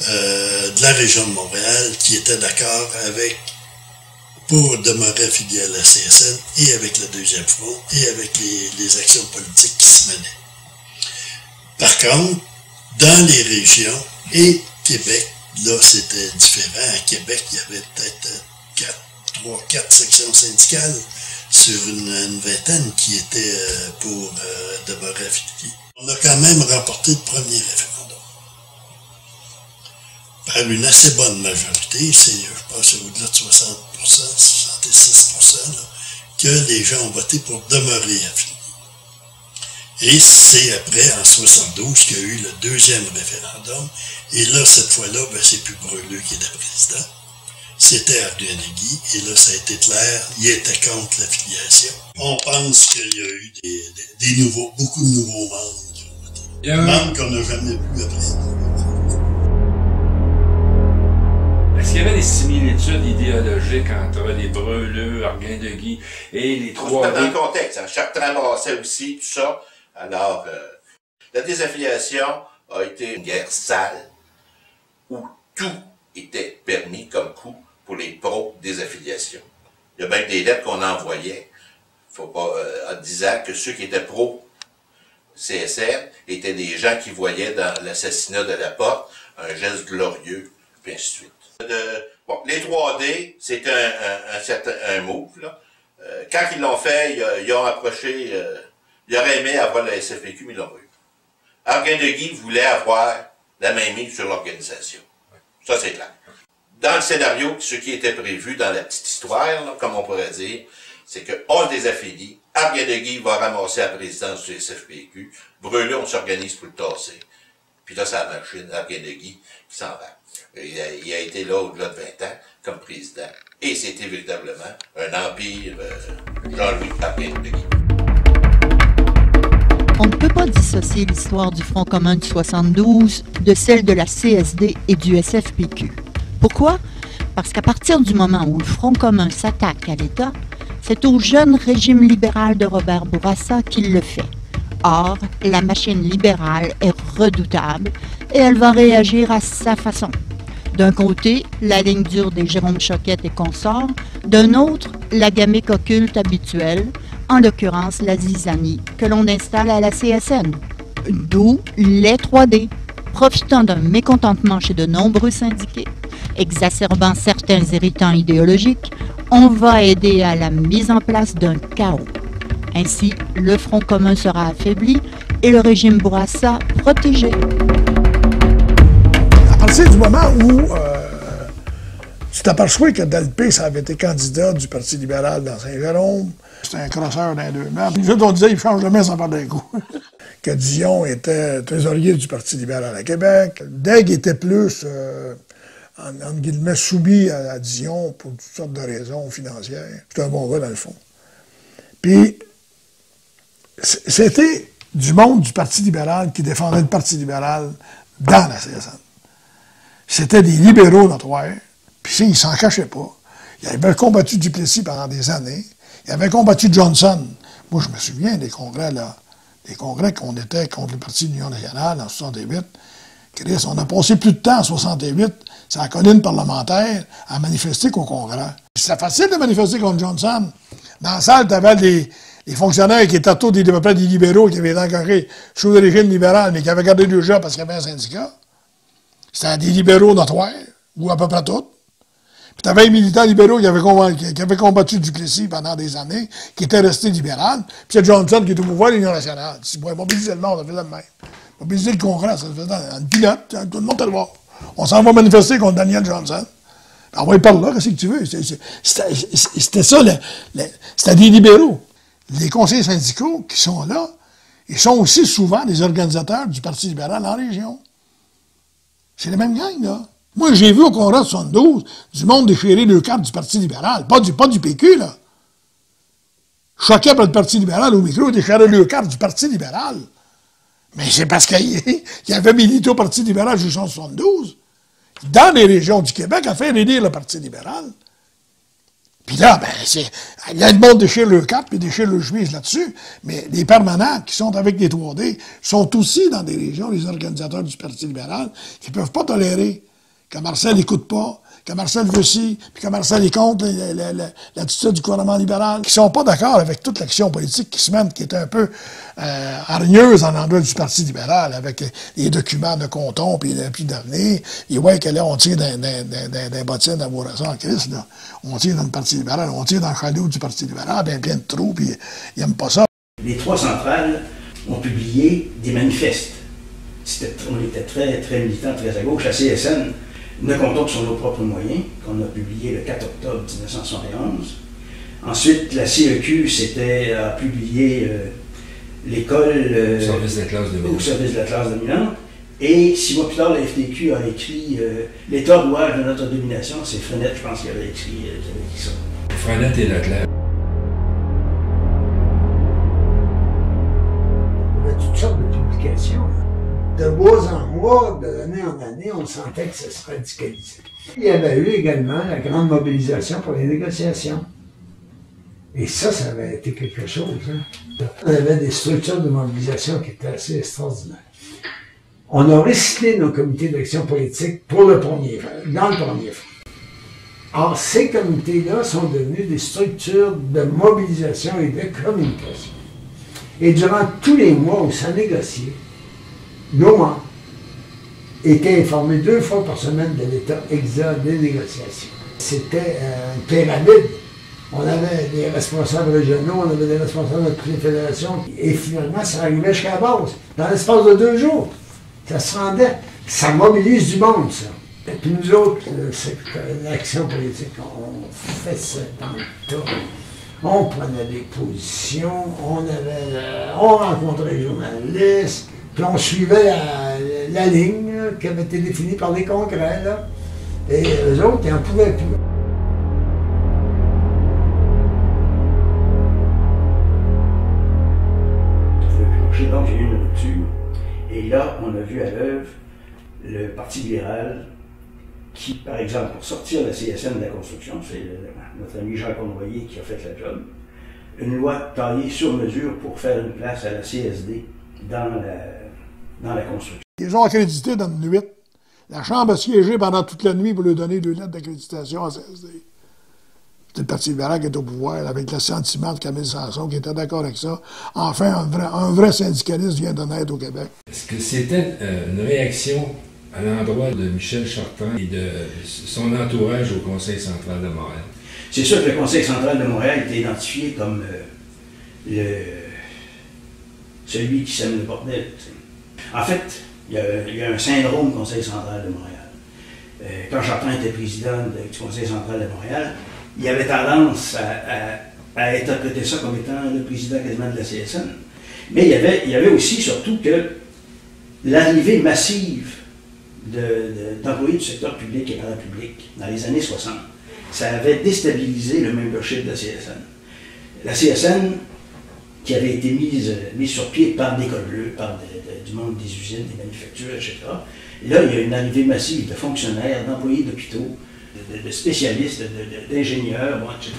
de la région de Montréal qui étaient d'accord pour demeurer affiliés à la CSN et avec le Deuxième Front et avec les actions politiques qui se menaient. Par contre, dans les régions et Québec, là c'était différent. À Québec, il y avait peut-être 3-4 sections syndicales sur une vingtaine qui étaient pour demeurer affiliés. On a quand même remporté le premier référendum. Par une assez bonne majorité, je pense au-delà de 60%, 66%, là, que les gens ont voté pour demeurer affiliés. Et c'est après, en 72, qu'il y a eu le 2e référendum. Et là, cette fois-là, c'est plus Brûleux qui était président. C'était Arguin-Legui, et là, ça a été clair, il était contre l'affiliation. On pense qu'il y a eu beaucoup de nouveaux membres qui ont voté. Membres qu'on n'a jamais vus après. Est-ce qu'il y avait des similitudes idéologiques entre les Brûleux, Arguin-Legui et les 3? Dans le contexte, hein, Chartrand brassait aussi, tout ça. Alors, la désaffiliation a été une guerre sale où tout était permis comme coup pour les pro-désaffiliation. Il y a même des lettres qu'on envoyait, en disant que ceux qui étaient pro-CSN étaient des gens qui voyaient dans l'assassinat de Laporte un geste glorieux, puis ainsi de suite. Les 3D, c'est un move, là. Quand ils l'ont fait, ils ont approché, ils auraient aimé avoir la SFPQ, mais ils l'ont eu. Arguin-Legui voulait avoir la main mise sur l'organisation. Ça, c'est clair. Dans le scénario, ce qui était prévu dans la petite histoire, là, comme on pourrait dire, c'est qu'on se désaffilie, Arguin-Legui va ramasser la présidence du SFPQ, Brûleux, on s'organise pour le tasser. Puis là, c'est la machine Arguin-Legui qui s'en va. Il a été là au-delà de 20 ans comme président. Et c'était véritablement un empire Jean-Louis Arguin-Legui. On ne peut pas dissocier l'histoire du Front commun de 72 de celle de la CSD et du SFPQ. Pourquoi? Parce qu'à partir du moment où le Front commun s'attaque à l'État, c'est au jeune régime libéral de Robert Bourassa qu'il le fait. Or, la machine libérale est redoutable et elle va réagir à sa façon. D'un côté, la ligne dure des Jérôme Choquette et consorts, d'un autre, la gamique occulte habituelle, en l'occurrence la zizanie que l'on installe à la CSN. D'où les 3D, profitant d'un mécontentement chez de nombreux syndiqués, exacerbant certains irritants idéologiques, on va aider à la mise en place d'un chaos. Ainsi, le Front commun sera affaibli et le régime Bourassa protégé. À partir du moment où tu t'aperçois que Dalpé, ça avait été candidat du Parti libéral dans Saint-Jérôme, c'était un crosseur dans deux mains. Puis on disait, il change de main sans faire d'un coup. Que Dion était trésorier du Parti libéral à Québec. Daigle était plus, entre guillemets, soumis à Dion pour toutes sortes de raisons financières. C'était un bon gars, dans le fond. Puis, c'était du monde du Parti libéral qui défendait le Parti libéral dans la CSN. C'était des libéraux notoires, puis ils ne s'en cachaient pas. Ils avaient combattu Duplessis pendant des années. Ils avaient combattu Johnson. Moi, je me souviens des congrès, là. Des congrès qu'on était contre le Parti de l'Union nationale en 68. Chris, on a passé plus de temps en 68 sur la colline parlementaire à manifester qu'au congrès. C'était facile de manifester contre Johnson. Dans la salle, tu avais les fonctionnaires qui étaient tous à peu près des libéraux qui avaient été engagés sous le régime libéral, mais qui avaient gardé le job parce qu'il y avait un syndicat. C'était des libéraux notoires, ou à peu près tous. Puis tu avais les militants libéraux qui avaient combattu Duplessis pendant des années, qui étaient restés libéraux. Puis c'est Johnson qui était au pouvoir de l'Union nationale. Si vous mobiliser le monde, ça faisait le même. Mobiliser le Congrès, ça faisait en pilote, tout le monde te le voit. On s'en va manifester contre Daniel Johnson. On va y parler là, qu'est-ce que tu veux? C'était ça, c'était des libéraux. Les conseillers syndicaux qui sont là, ils sont aussi souvent des organisateurs du Parti libéral en région. C'est la même gang, là. Moi, j'ai vu au Congrès de 72 du monde déchirer le cadre du Parti libéral, pas du PQ, là. Choqué par le Parti libéral au micro, déchirer le cadre du Parti libéral. Mais c'est parce qu'il y avait milité au Parti libéral jusqu'en 72, dans les régions du Québec, à faire élire le Parti libéral. Puis là, il y a le monde déchire le cap puis déchire le chemise là-dessus, mais les permanents qui sont avec les 3D sont aussi dans des régions, les organisateurs du Parti libéral, qui ne peuvent pas tolérer que Marcel n'écoute pas, que Marcel veut ci, puis que Marcel est contre l'attitude du gouvernement libéral, qui ne sont pas d'accord avec toute l'action politique qui se mène, qui est un peu hargneuse en l'endroit du Parti libéral, avec les documents de Compton, puis d'avenir. Et ouais, que là, on tire des bottines à Bourassa en Christ, là. On tire dans le Parti libéral, on tire dans le chaloupe du Parti libéral, plein de trous, puis ils n'aiment pas ça. Les trois centrales ont publié des manifestes. On était très, très militants, très à gauche. La CSN, ne comptons que sur nos propres moyens, qu'on a publié le 4 octobre 1971. Ensuite, la CEQ a publié l'école service de la classe dominante. Au service de la classe dominante. Et 6 mois plus tard, la FTQ a écrit l'état d'ouvrage de notre domination. C'est Frenette, je pense, qui avait écrit ça. Frenette et Leclerc. On a toutes sortes de publications. De mois en mois, d'année en année, on sentait que ça se radicalisait. Il y avait eu également la grande mobilisation pour les négociations. Et ça avait été quelque chose. Hein. On avait des structures de mobilisation qui étaient assez extraordinaires. On a recyclé nos comités d'action politique pour dans le premier front. Or, ces comités-là sont devenus des structures de mobilisation et de communication. Et durant tous les mois où ça négociait, l'OMA était informé 2 fois par semaine de l'état exact des négociations. C'était une pyramide. On avait des responsables régionaux, on avait des responsables de toutes les fédérations, et finalement, ça arrivait jusqu'à la base, dans l'espace de 2 jours. Ça se rendait. Ça mobilise du monde, ça. Et puis nous autres, l'action politique, on fait ça dans le tas. On prenait des positions, on rencontrait les journalistes, puis on suivait la ligne qui avait été définie par les congrès, là. Et eux autres, ils n'en pouvaient plus. Donc, j'ai eu une rupture. Et là, on a vu à l'œuvre le Parti libéral qui, par exemple, pour sortir la CSN de la construction, c'est notre ami Jean Convoyer qui a fait la job, une loi taillée sur mesure pour faire une place à la CSD dans la construction. Ils ont accrédité dans une nuit. La Chambre a siégé pendant toute la nuit pour lui donner 2 lettres d'accréditation à CSD. C'était le Parti libéral qui était au pouvoir, avec le sentiment de Camille Sanson, qui était d'accord avec ça. Enfin, un vrai syndicaliste vient de naître au Québec. Est-ce que c'était une réaction à l'endroit de Michel Chartrand et de son entourage au Conseil central de Montréal? C'est sûr que le Conseil central de Montréal était identifié comme celui qui sème le bordel. En fait, il y a un syndrome Conseil central de Montréal. Quand Chartrand était président du Conseil central de Montréal, il avait tendance à interpréter ça comme étant le président quasiment de la CSN. Mais il y avait aussi, surtout, que l'arrivée massive d'employés du secteur public et parapublic dans les années 60, ça avait déstabilisé le membership de la CSN. La CSN, qui avait été mise sur pied par l'École bleue, par du monde des usines, des manufactures, etc. Et là, il y a une arrivée massive de fonctionnaires, d'employés d'hôpitaux, de spécialistes, d'ingénieurs, bon, etc.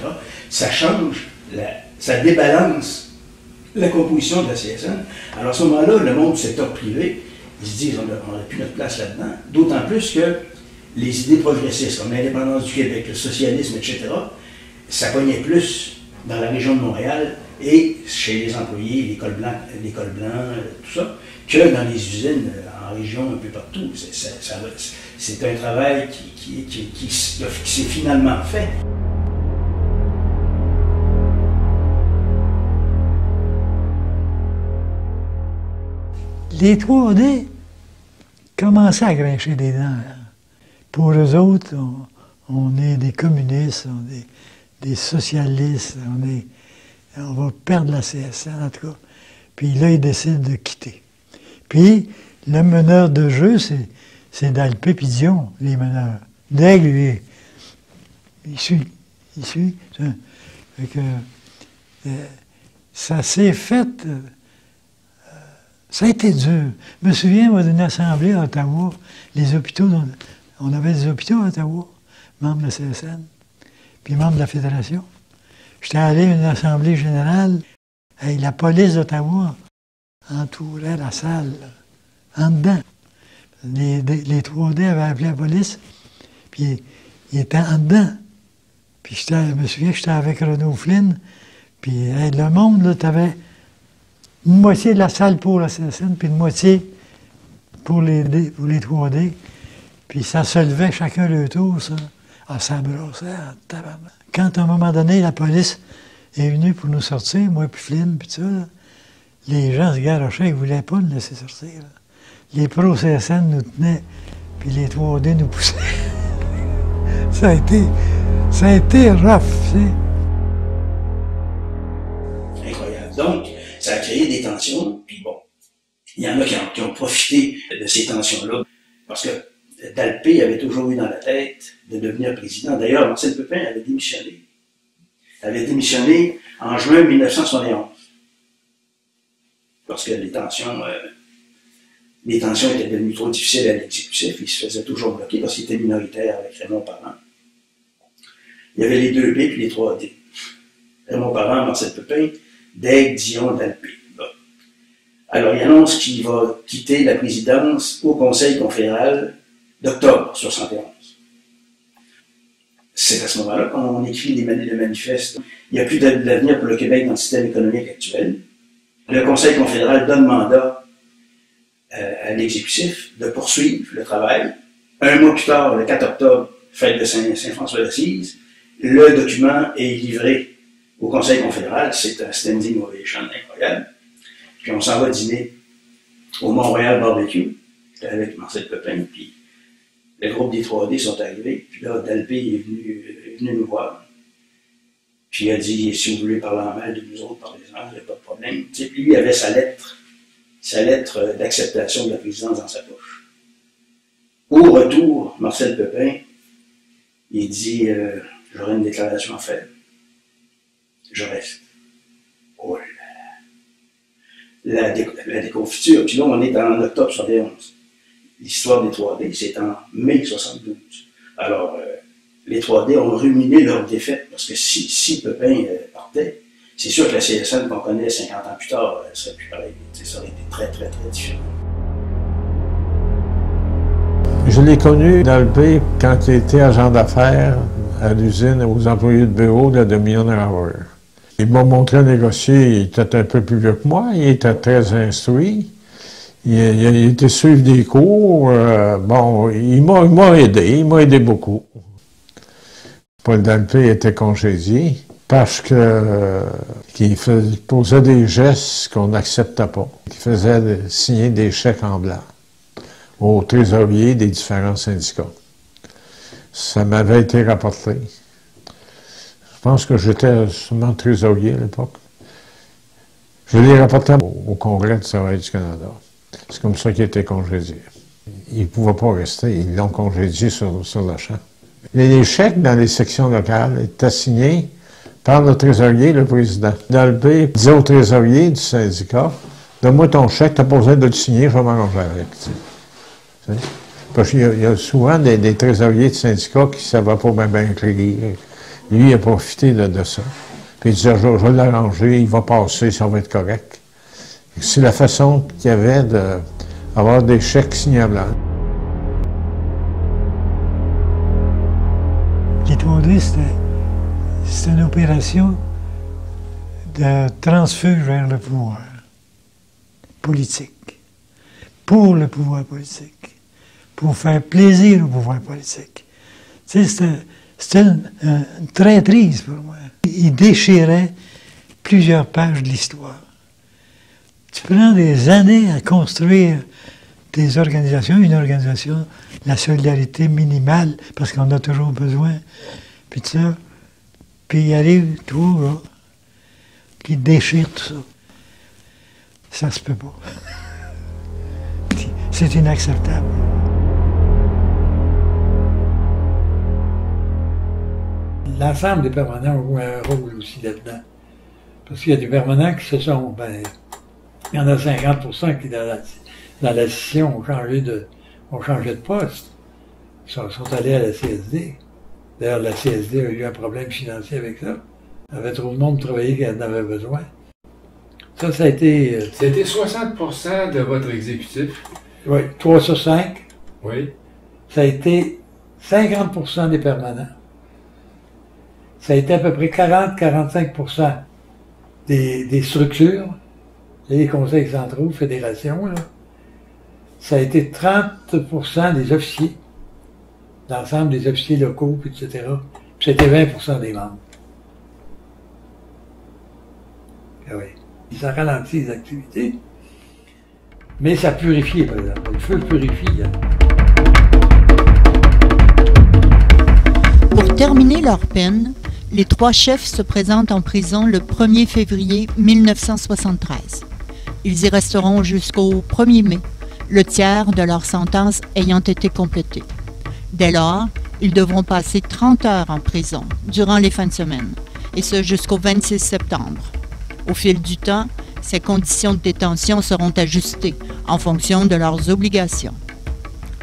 Ça change, ça débalance la composition de la CSN. Alors à ce moment-là, le monde du secteur privé, ils se disent on n'a plus notre place là-dedans, d'autant plus que les idées progressistes, comme l'indépendance du Québec, le socialisme, etc., ça pognait plus dans la région de Montréal et chez les employés, l'école blanc, tout ça, que dans les usines en région un peu partout. C'est un travail qui s'est finalement fait. Les 3D commençaient à grincher des dents. Pour eux autres, on est des communistes, on est des socialistes, on va perdre la CSN, en tout cas. Puis là, ils décident de quitter. Puis, le meneur de jeu, c'est Dalpé puis Dion, les meneurs. Daigle, lui, il suit. Fait que, ça s'est fait... ça a été dur. Je me souviens, moi, d'une assemblée à Ottawa, les hôpitaux, on avait des hôpitaux à Ottawa, membres de la CSN, puis membres de la Fédération. J'étais allé à une assemblée générale, et la police d'Ottawa entourait la salle, en dedans. Les 3D avaient appelé la police, puis ils étaient en dedans. Puis je me souviens que j'étais avec Renaud Flynn, puis le monde, là, t'avais une moitié de la salle pour la CSN, puis une moitié pour les 3D. Puis ça se levait chacun le tour, ça. Ah, ça brossait en tabarnak. Quand, à un moment donné, la police est venue pour nous sortir, moi puis Flynn, puis ça, là, les gens se garochaient, ils ne voulaient pas nous laisser sortir. Là. Les pros CSN nous tenaient, puis les 3D nous poussaient. ça a été rough, tu sais. Incroyable. Donc, ça a créé des tensions, puis bon, il y en a qui ont profité de ces tensions-là, parce que Dalpé avait toujours eu dans la tête de devenir président. D'ailleurs, Marcel Pépin avait démissionné. Il avait démissionné en juin 1971, parce que les tensions étaient devenues trop difficiles à l'exécutif. Il se faisait toujours bloquer parce qu'il était minoritaire avec Raymond Parent. Il y avait les 2B puis les 3D. Raymond Parent, Marcel Pépin, Daigle, Dion, Dalpé. Bon. Alors, il annonce qu'il va quitter la présidence au Conseil confédéral d'octobre 1971. C'est à ce moment-là qu'on écrit le manifeste. Il n'y a plus d'avenir pour le Québec dans le système économique actuel. Le Conseil confédéral donne mandat à l'exécutif de poursuivre le travail. Un mois plus tard, le 4 octobre, fête de Saint-François d'Assise, le document est livré au Conseil confédéral. C'est un standing ovation incroyable. Puis on s'en va dîner au Montréal Barbecue avec Marcel Pépin, puis le groupe des 3D sont arrivés, puis là, Dalpé est venu nous voir. Puis il a dit, si vous voulez parler en mal de nous autres, parlez-en, il n'y a pas de problème. Tu sais, puis lui avait sa lettre d'acceptation de la présidence dans sa poche. Au retour, Marcel Pépin, il dit, j'aurai une déclaration à faire. Je reste. Oh là là. La déconfiture. Puis là, on est en octobre 71. L'histoire des 3D, c'est en mai 72. Alors, les 3D ont ruminé leur défaite, parce que si Pépin partait, c'est sûr que la CSN qu'on connaît 50 ans plus tard, elle serait plus pareille. Ça aurait été très, très, très différent. Je l'ai connu, Dalpé, quand il était agent d'affaires à l'usine aux employés de bureau de la demi-heure. Il m'a montré à négocier, il était un peu plus vieux que moi, il était très instruit. Il était suivre des cours. Bon, il m'a aidé beaucoup. Paul Dalpé était congédié parce qu'il posait des gestes qu'on n'acceptait pas. Il faisait signer des chèques en blanc aux trésoriers des différents syndicats. Ça m'avait été rapporté. Je pense que j'étais seulement trésorier à l'époque. Je l'ai rapporté au Congrès du travail du Canada. C'est comme ça qu'il était congédié. Il ne pouvait pas rester. Ils l'ont congédié sur le champ. Les chèques dans les sections locales étaient signés par le trésorier et le président. Dalpé disait au trésorier du syndicat, « Donne-moi ton chèque, tu n'as pas besoin de le signer, je vais m'arranger avec. » Parce qu'il y a souvent des trésoriers de syndicats qui ne savaient pas bien écrire. Lui, il a profité de ça. Puis il disait, je vais l'arranger, il va passer, ça va être correct. C'est la façon qu'il y avait d'avoir des chèques signés blancs. L'étourdie, c'était une opération de transfuge vers le pouvoir politique, pour le pouvoir politique, pour faire plaisir au pouvoir politique. Tu sais, c'était une traîtrise pour moi. Il déchirait plusieurs pages de l'histoire. Tu prends des années à construire des organisations, une organisation, la solidarité minimale, parce qu'on a toujours besoin, puis tout ça. Puis il arrive tout, là, qui déchire tout ça. Ça se peut pas. C'est inacceptable. L'ensemble des permanents ont joué un rôle aussi là-dedans. Parce qu'il y a des permanents qui se sont... Ben, il y en a 50% qui, dans la session, ont changé de poste. Ils sont allés à la CSD. D'ailleurs, la CSD a eu un problème financier avec ça. Elle avait trop de monde travailler qu'elle en avait besoin. Ça a été... C'était 60% de votre exécutif? Oui, 3 sur 5. Oui. Ça a été 50% des permanents. Ça a été à peu près 40-45% des structures, les conseils centraux, fédérations, là. Ça a été 30% des officiers, l'ensemble des officiers locaux, etc. Puis c'était 20% des membres. Ah oui. Ça ralentit les activités, mais ça purifie, par exemple. Le feu purifie. Hein. Pour terminer leur peine, les 3 chefs se présentent en prison le 1er février 1973. Ils y resteront jusqu'au 1er mai, le tiers de leur sentence ayant été complétée. Dès lors, ils devront passer 30 heures en prison durant les fins de semaine, et ce jusqu'au 26 septembre. Au fil du temps, ces conditions de détention seront ajustées en fonction de leurs obligations.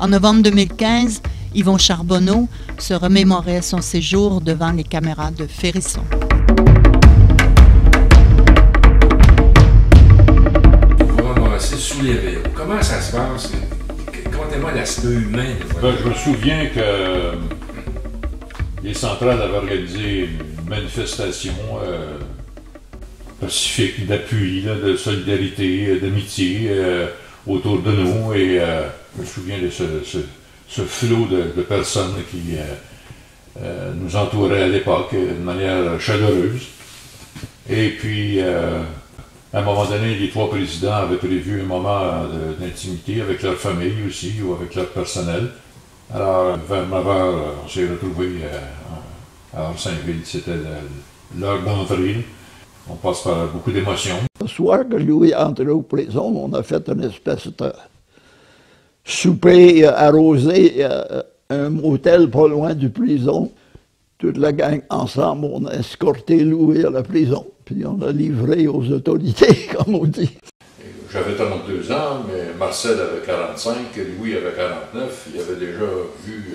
En novembre 2015, Yvon Charbonneau se remémorait son séjour devant les caméras de Ferrisson. Vraiment assez soulevé. Comment ça se passe? Contez-moi l'aspect humain. Je me souviens que les centrales avaient organisé une manifestation pacifique, d'appui, de solidarité, d'amitié autour de nous. Et je me souviens de ce flot de personnes qui nous entouraient à l'époque de manière chaleureuse. Et puis, à un moment donné, les 3 présidents avaient prévu un moment d'intimité avec leur famille aussi, ou avec leur personnel. Alors, vers 9h, on s'est retrouvés à Orsainville. C'était l'heure d'entrée. On passe par beaucoup d'émotions. Le soir que Louis est entré aux prisons, on a fait une espèce de souper arrosé un motel pas loin du prison. Toute la gang ensemble, on a escorté Louis à la prison. Puis on l'a livré aux autorités, comme on dit. J'avais 32 ans, mais Marcel avait 45, Louis avait 49. Il avait déjà vu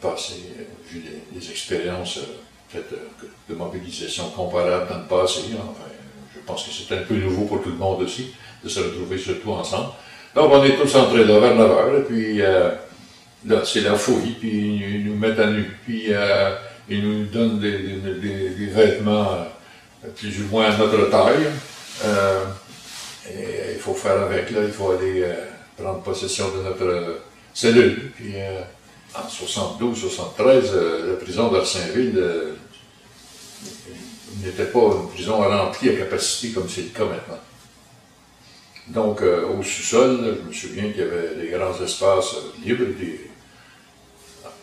passer, vu des expériences de mobilisation comparables dans le passé. Enfin, je pense que c'était un peu nouveau pour tout le monde aussi, de se retrouver surtout ensemble. Donc on est tous entrés là vers 9h, et puis Là, c'est la fouille, puis ils nous mettent à nu, puis ils nous donnent des vêtements plus ou moins à notre taille. Et il faut faire avec, là, il faut aller prendre possession de notre cellule. Puis en 72-73, la prison d'Arsainville n'était pas une prison remplie à capacité comme c'est le cas maintenant. Donc, au sous-sol, je me souviens qu'il y avait des grands espaces libres.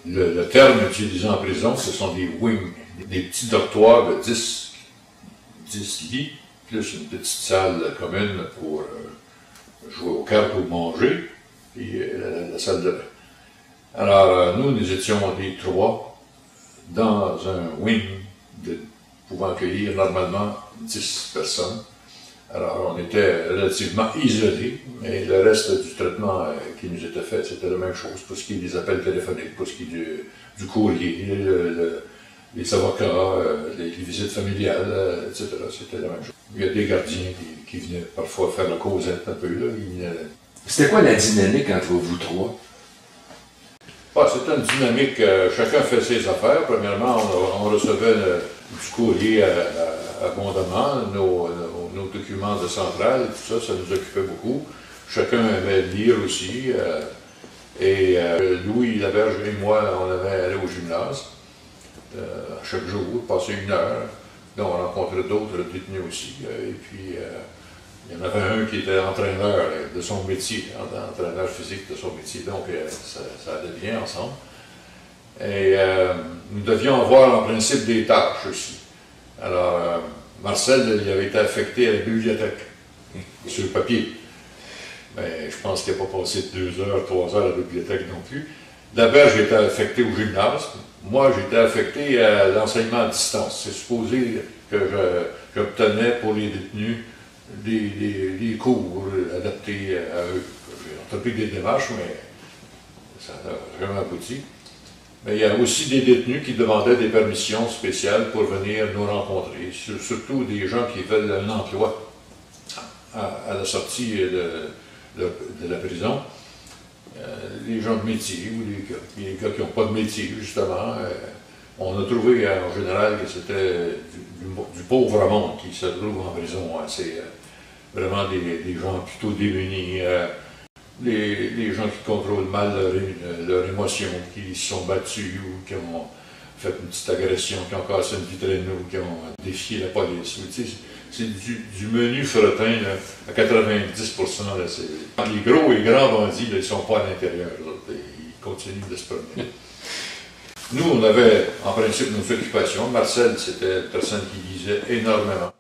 Le terme utilisé en prison, ce sont des wings, des petits dortoirs de 10 lits, plus une petite salle commune pour jouer aux cartes ou manger, puis la salle de bain. Alors, nous étions des 3 dans un wing pouvant accueillir normalement 10 personnes. Alors, on était relativement isolés, mais le reste du traitement qui nous était fait, c'était la même chose. Pour ce qui est des appels téléphoniques, pour ce qui est du courrier, les avocats, les visites familiales, etc. C'était la même chose. Il y a des gardiens qui venaient parfois faire la causette un peu. C'était quoi la dynamique entre vous 3? C'était une dynamique, chacun fait ses affaires. Premièrement, on recevait du courrier abondamment, nos documents de centrale, tout ça, ça nous occupait beaucoup. Chacun aimait lire aussi. Et Louis Laberge et moi, on avait allé au gymnase chaque jour, passer 1 heure. Donc, on rencontrait d'autres détenus aussi. Et puis, il y en avait un qui était entraîneur de son métier, entraîneur physique de son métier. Donc, ça allait bien ensemble. Et nous devions avoir en principe des tâches aussi. Alors, Marcel, il avait été affecté à la bibliothèque, sur le papier. Mais je pense qu'il n'a pas passé 2 heures, 3 heures à la bibliothèque non plus. Laberge était affecté au gymnase. Moi, j'étais affecté à l'enseignement à distance. C'est supposé que j'obtenais pour les détenus des cours adaptés à eux. J'ai entrepris des démarches, mais ça n'a jamais abouti. Mais il y a aussi des détenus qui demandaient des permissions spéciales pour venir nous rencontrer, surtout des gens qui veulent un emploi à la sortie de la prison. Les gens de métier ou les gars qui n'ont pas de métier, justement. On a trouvé en général que c'était du pauvre monde qui se trouve en prison. C'est vraiment des gens plutôt démunis. Les gens qui contrôlent mal leur émotion, qui se sont battus ou qui ont fait une petite agression, qui ont cassé une vitrine ou qui ont défié la police. C'est du menu fretin là, à 90%. Là, les gros et grands bandits, là, ils ne sont pas à l'intérieur. Ils continuent de se promener. Nous, on avait en principe nos occupations. Marcel, c'était une personne qui lisait énormément.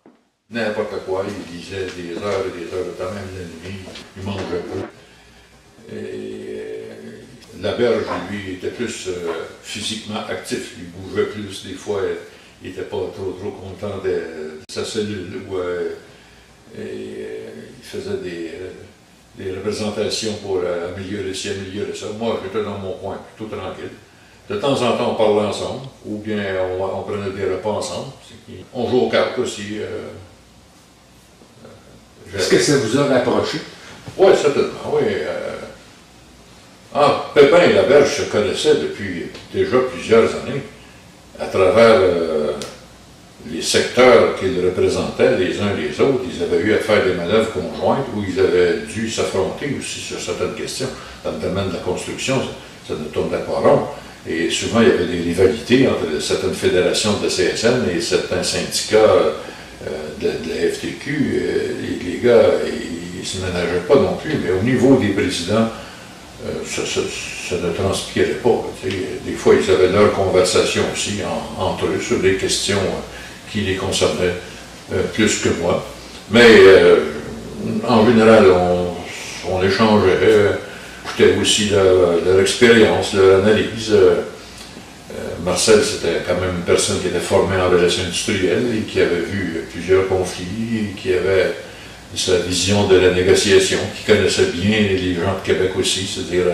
N'importe quoi, il lisait des heures et des heures de temps, même la nuit. Il mangeait peu. Laberge, lui, était plus physiquement actif, il bougeait plus, des fois il n'était pas trop content de sa cellule, où il faisait des représentations pour améliorer ci, améliorer ça. Moi, j'étais dans mon coin, plutôt tranquille. De temps en temps, on parlait ensemble, ou bien on prenait des repas ensemble. On jouait aux cartes aussi. Est-ce que ça vous a rapproché? Oui, certainement, oui. Pépin et Laberge se connaissaient depuis déjà plusieurs années, à travers les secteurs qu'ils représentaient les uns les autres. Ils avaient eu à faire des manœuvres conjointes où ils avaient dû s'affronter aussi sur certaines questions. Dans le domaine de la construction, ça ne tournait pas rond. Et souvent, il y avait des rivalités entre certaines fédérations de la CSN et certains syndicats de la FTQ. Les gars, ils ne se ménageaient pas non plus, mais au niveau des présidents, ça ne transpirait pas. Des fois, ils avaient leur conversation aussi entre eux sur des questions qui les concernaient plus que moi. Mais en général, on échangeait, écoutait aussi leur expérience, leur analyse. Marcel, c'était quand même une personne qui était formée en relations industrielles et qui avait vu plusieurs conflits, et qui avait sa vision de la négociation, qui connaissait bien les gens de Québec aussi, c'est-à-dire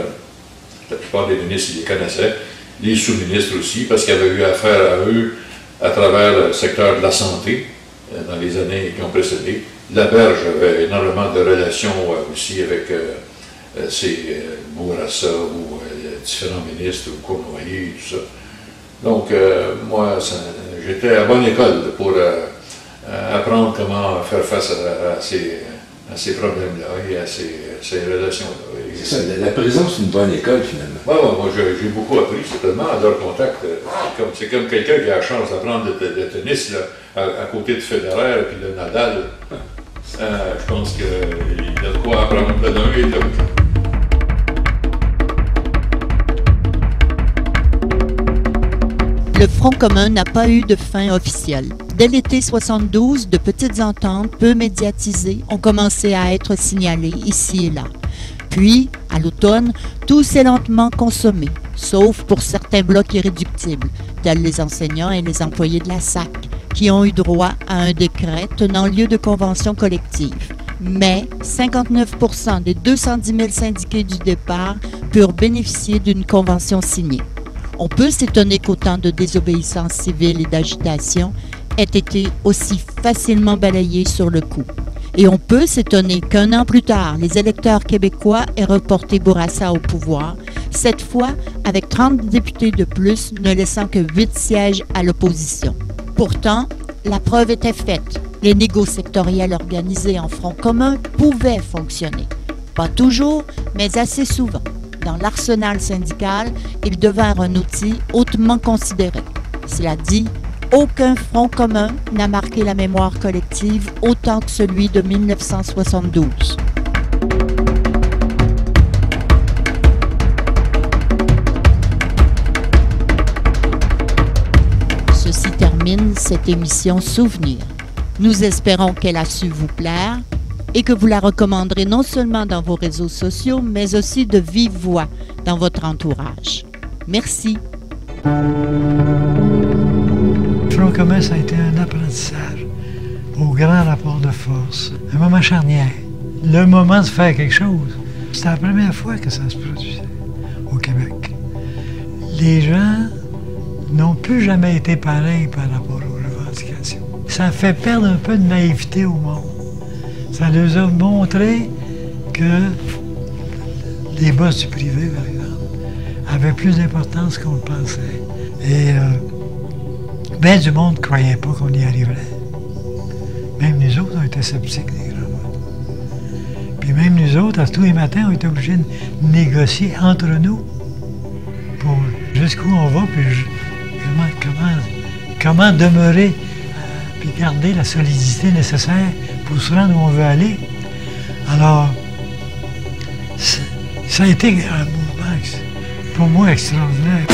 la plupart des ministres, ils les connaissaient, les sous-ministres aussi, parce qu'il avait eu affaire à eux à travers le secteur de la santé dans les années qui ont précédé. Laberge avait énormément de relations aussi avec ces Bourassa ou différents ministres ou Cournoyer, tout ça. Donc, moi, j'étais à bonne école pour apprendre comment faire face à ces problèmes-là et à ces relations-là. C'est ça, la prison, c'est une bonne école, finalement. Ouais, moi, j'ai beaucoup appris, certainement, à leur contact. C'est comme quelqu'un qui a la chance d'apprendre le tennis là, à côté de Federer et puis de Nadal. Je pense qu'il y a de quoi apprendre de l'un et de l'autre. Le Front commun n'a pas eu de fin officielle. Dès l'été 72, de petites ententes peu médiatisées ont commencé à être signalées ici et là. Puis, à l'automne, tout s'est lentement consommé, sauf pour certains blocs irréductibles, tels les enseignants et les employés de la SAC, qui ont eu droit à un décret tenant lieu de convention collective. Mais 59% des 210 000 syndiqués du départ purent bénéficier d'une convention signée. On peut s'étonner qu'autant de désobéissance civile et d'agitation aient été aussi facilement balayés sur le coup. Et on peut s'étonner qu'un an plus tard, les électeurs québécois aient reporté Bourassa au pouvoir, cette fois avec 30 députés de plus, ne laissant que 8 sièges à l'opposition. Pourtant, la preuve était faite. Les négos sectoriels organisés en front commun pouvaient fonctionner. Pas toujours, mais assez souvent. Dans l'arsenal syndical, ils devinrent un outil hautement considéré. Cela dit, aucun front commun n'a marqué la mémoire collective autant que celui de 1972. Ceci termine cette émission Souvenir. Nous espérons qu'elle a su vous plaire et que vous la recommanderez non seulement dans vos réseaux sociaux, mais aussi de vive voix dans votre entourage. Merci. Le Front commun, ça a été un apprentissage au grand rapport de force, un moment charnière, le moment de faire quelque chose. C'était la première fois que ça se produisait au Québec. Les gens n'ont plus jamais été pareils par rapport aux revendications. Ça fait perdre un peu de naïveté au monde. Ça nous a montré que les boss du privé, par exemple, avaient plus d'importance qu'on le pensait. Et bien du monde ne croyait pas qu'on y arriverait. Même nous autres, on était sceptiques des grands. Puis même nous autres, à tous les matins, on était obligés de négocier entre nous pour jusqu'où on va, puis comment demeurer, puis garder la solidité nécessaire pour se rendre où on veut aller. Alors, ça a été un mouvement, pour moi, extraordinaire.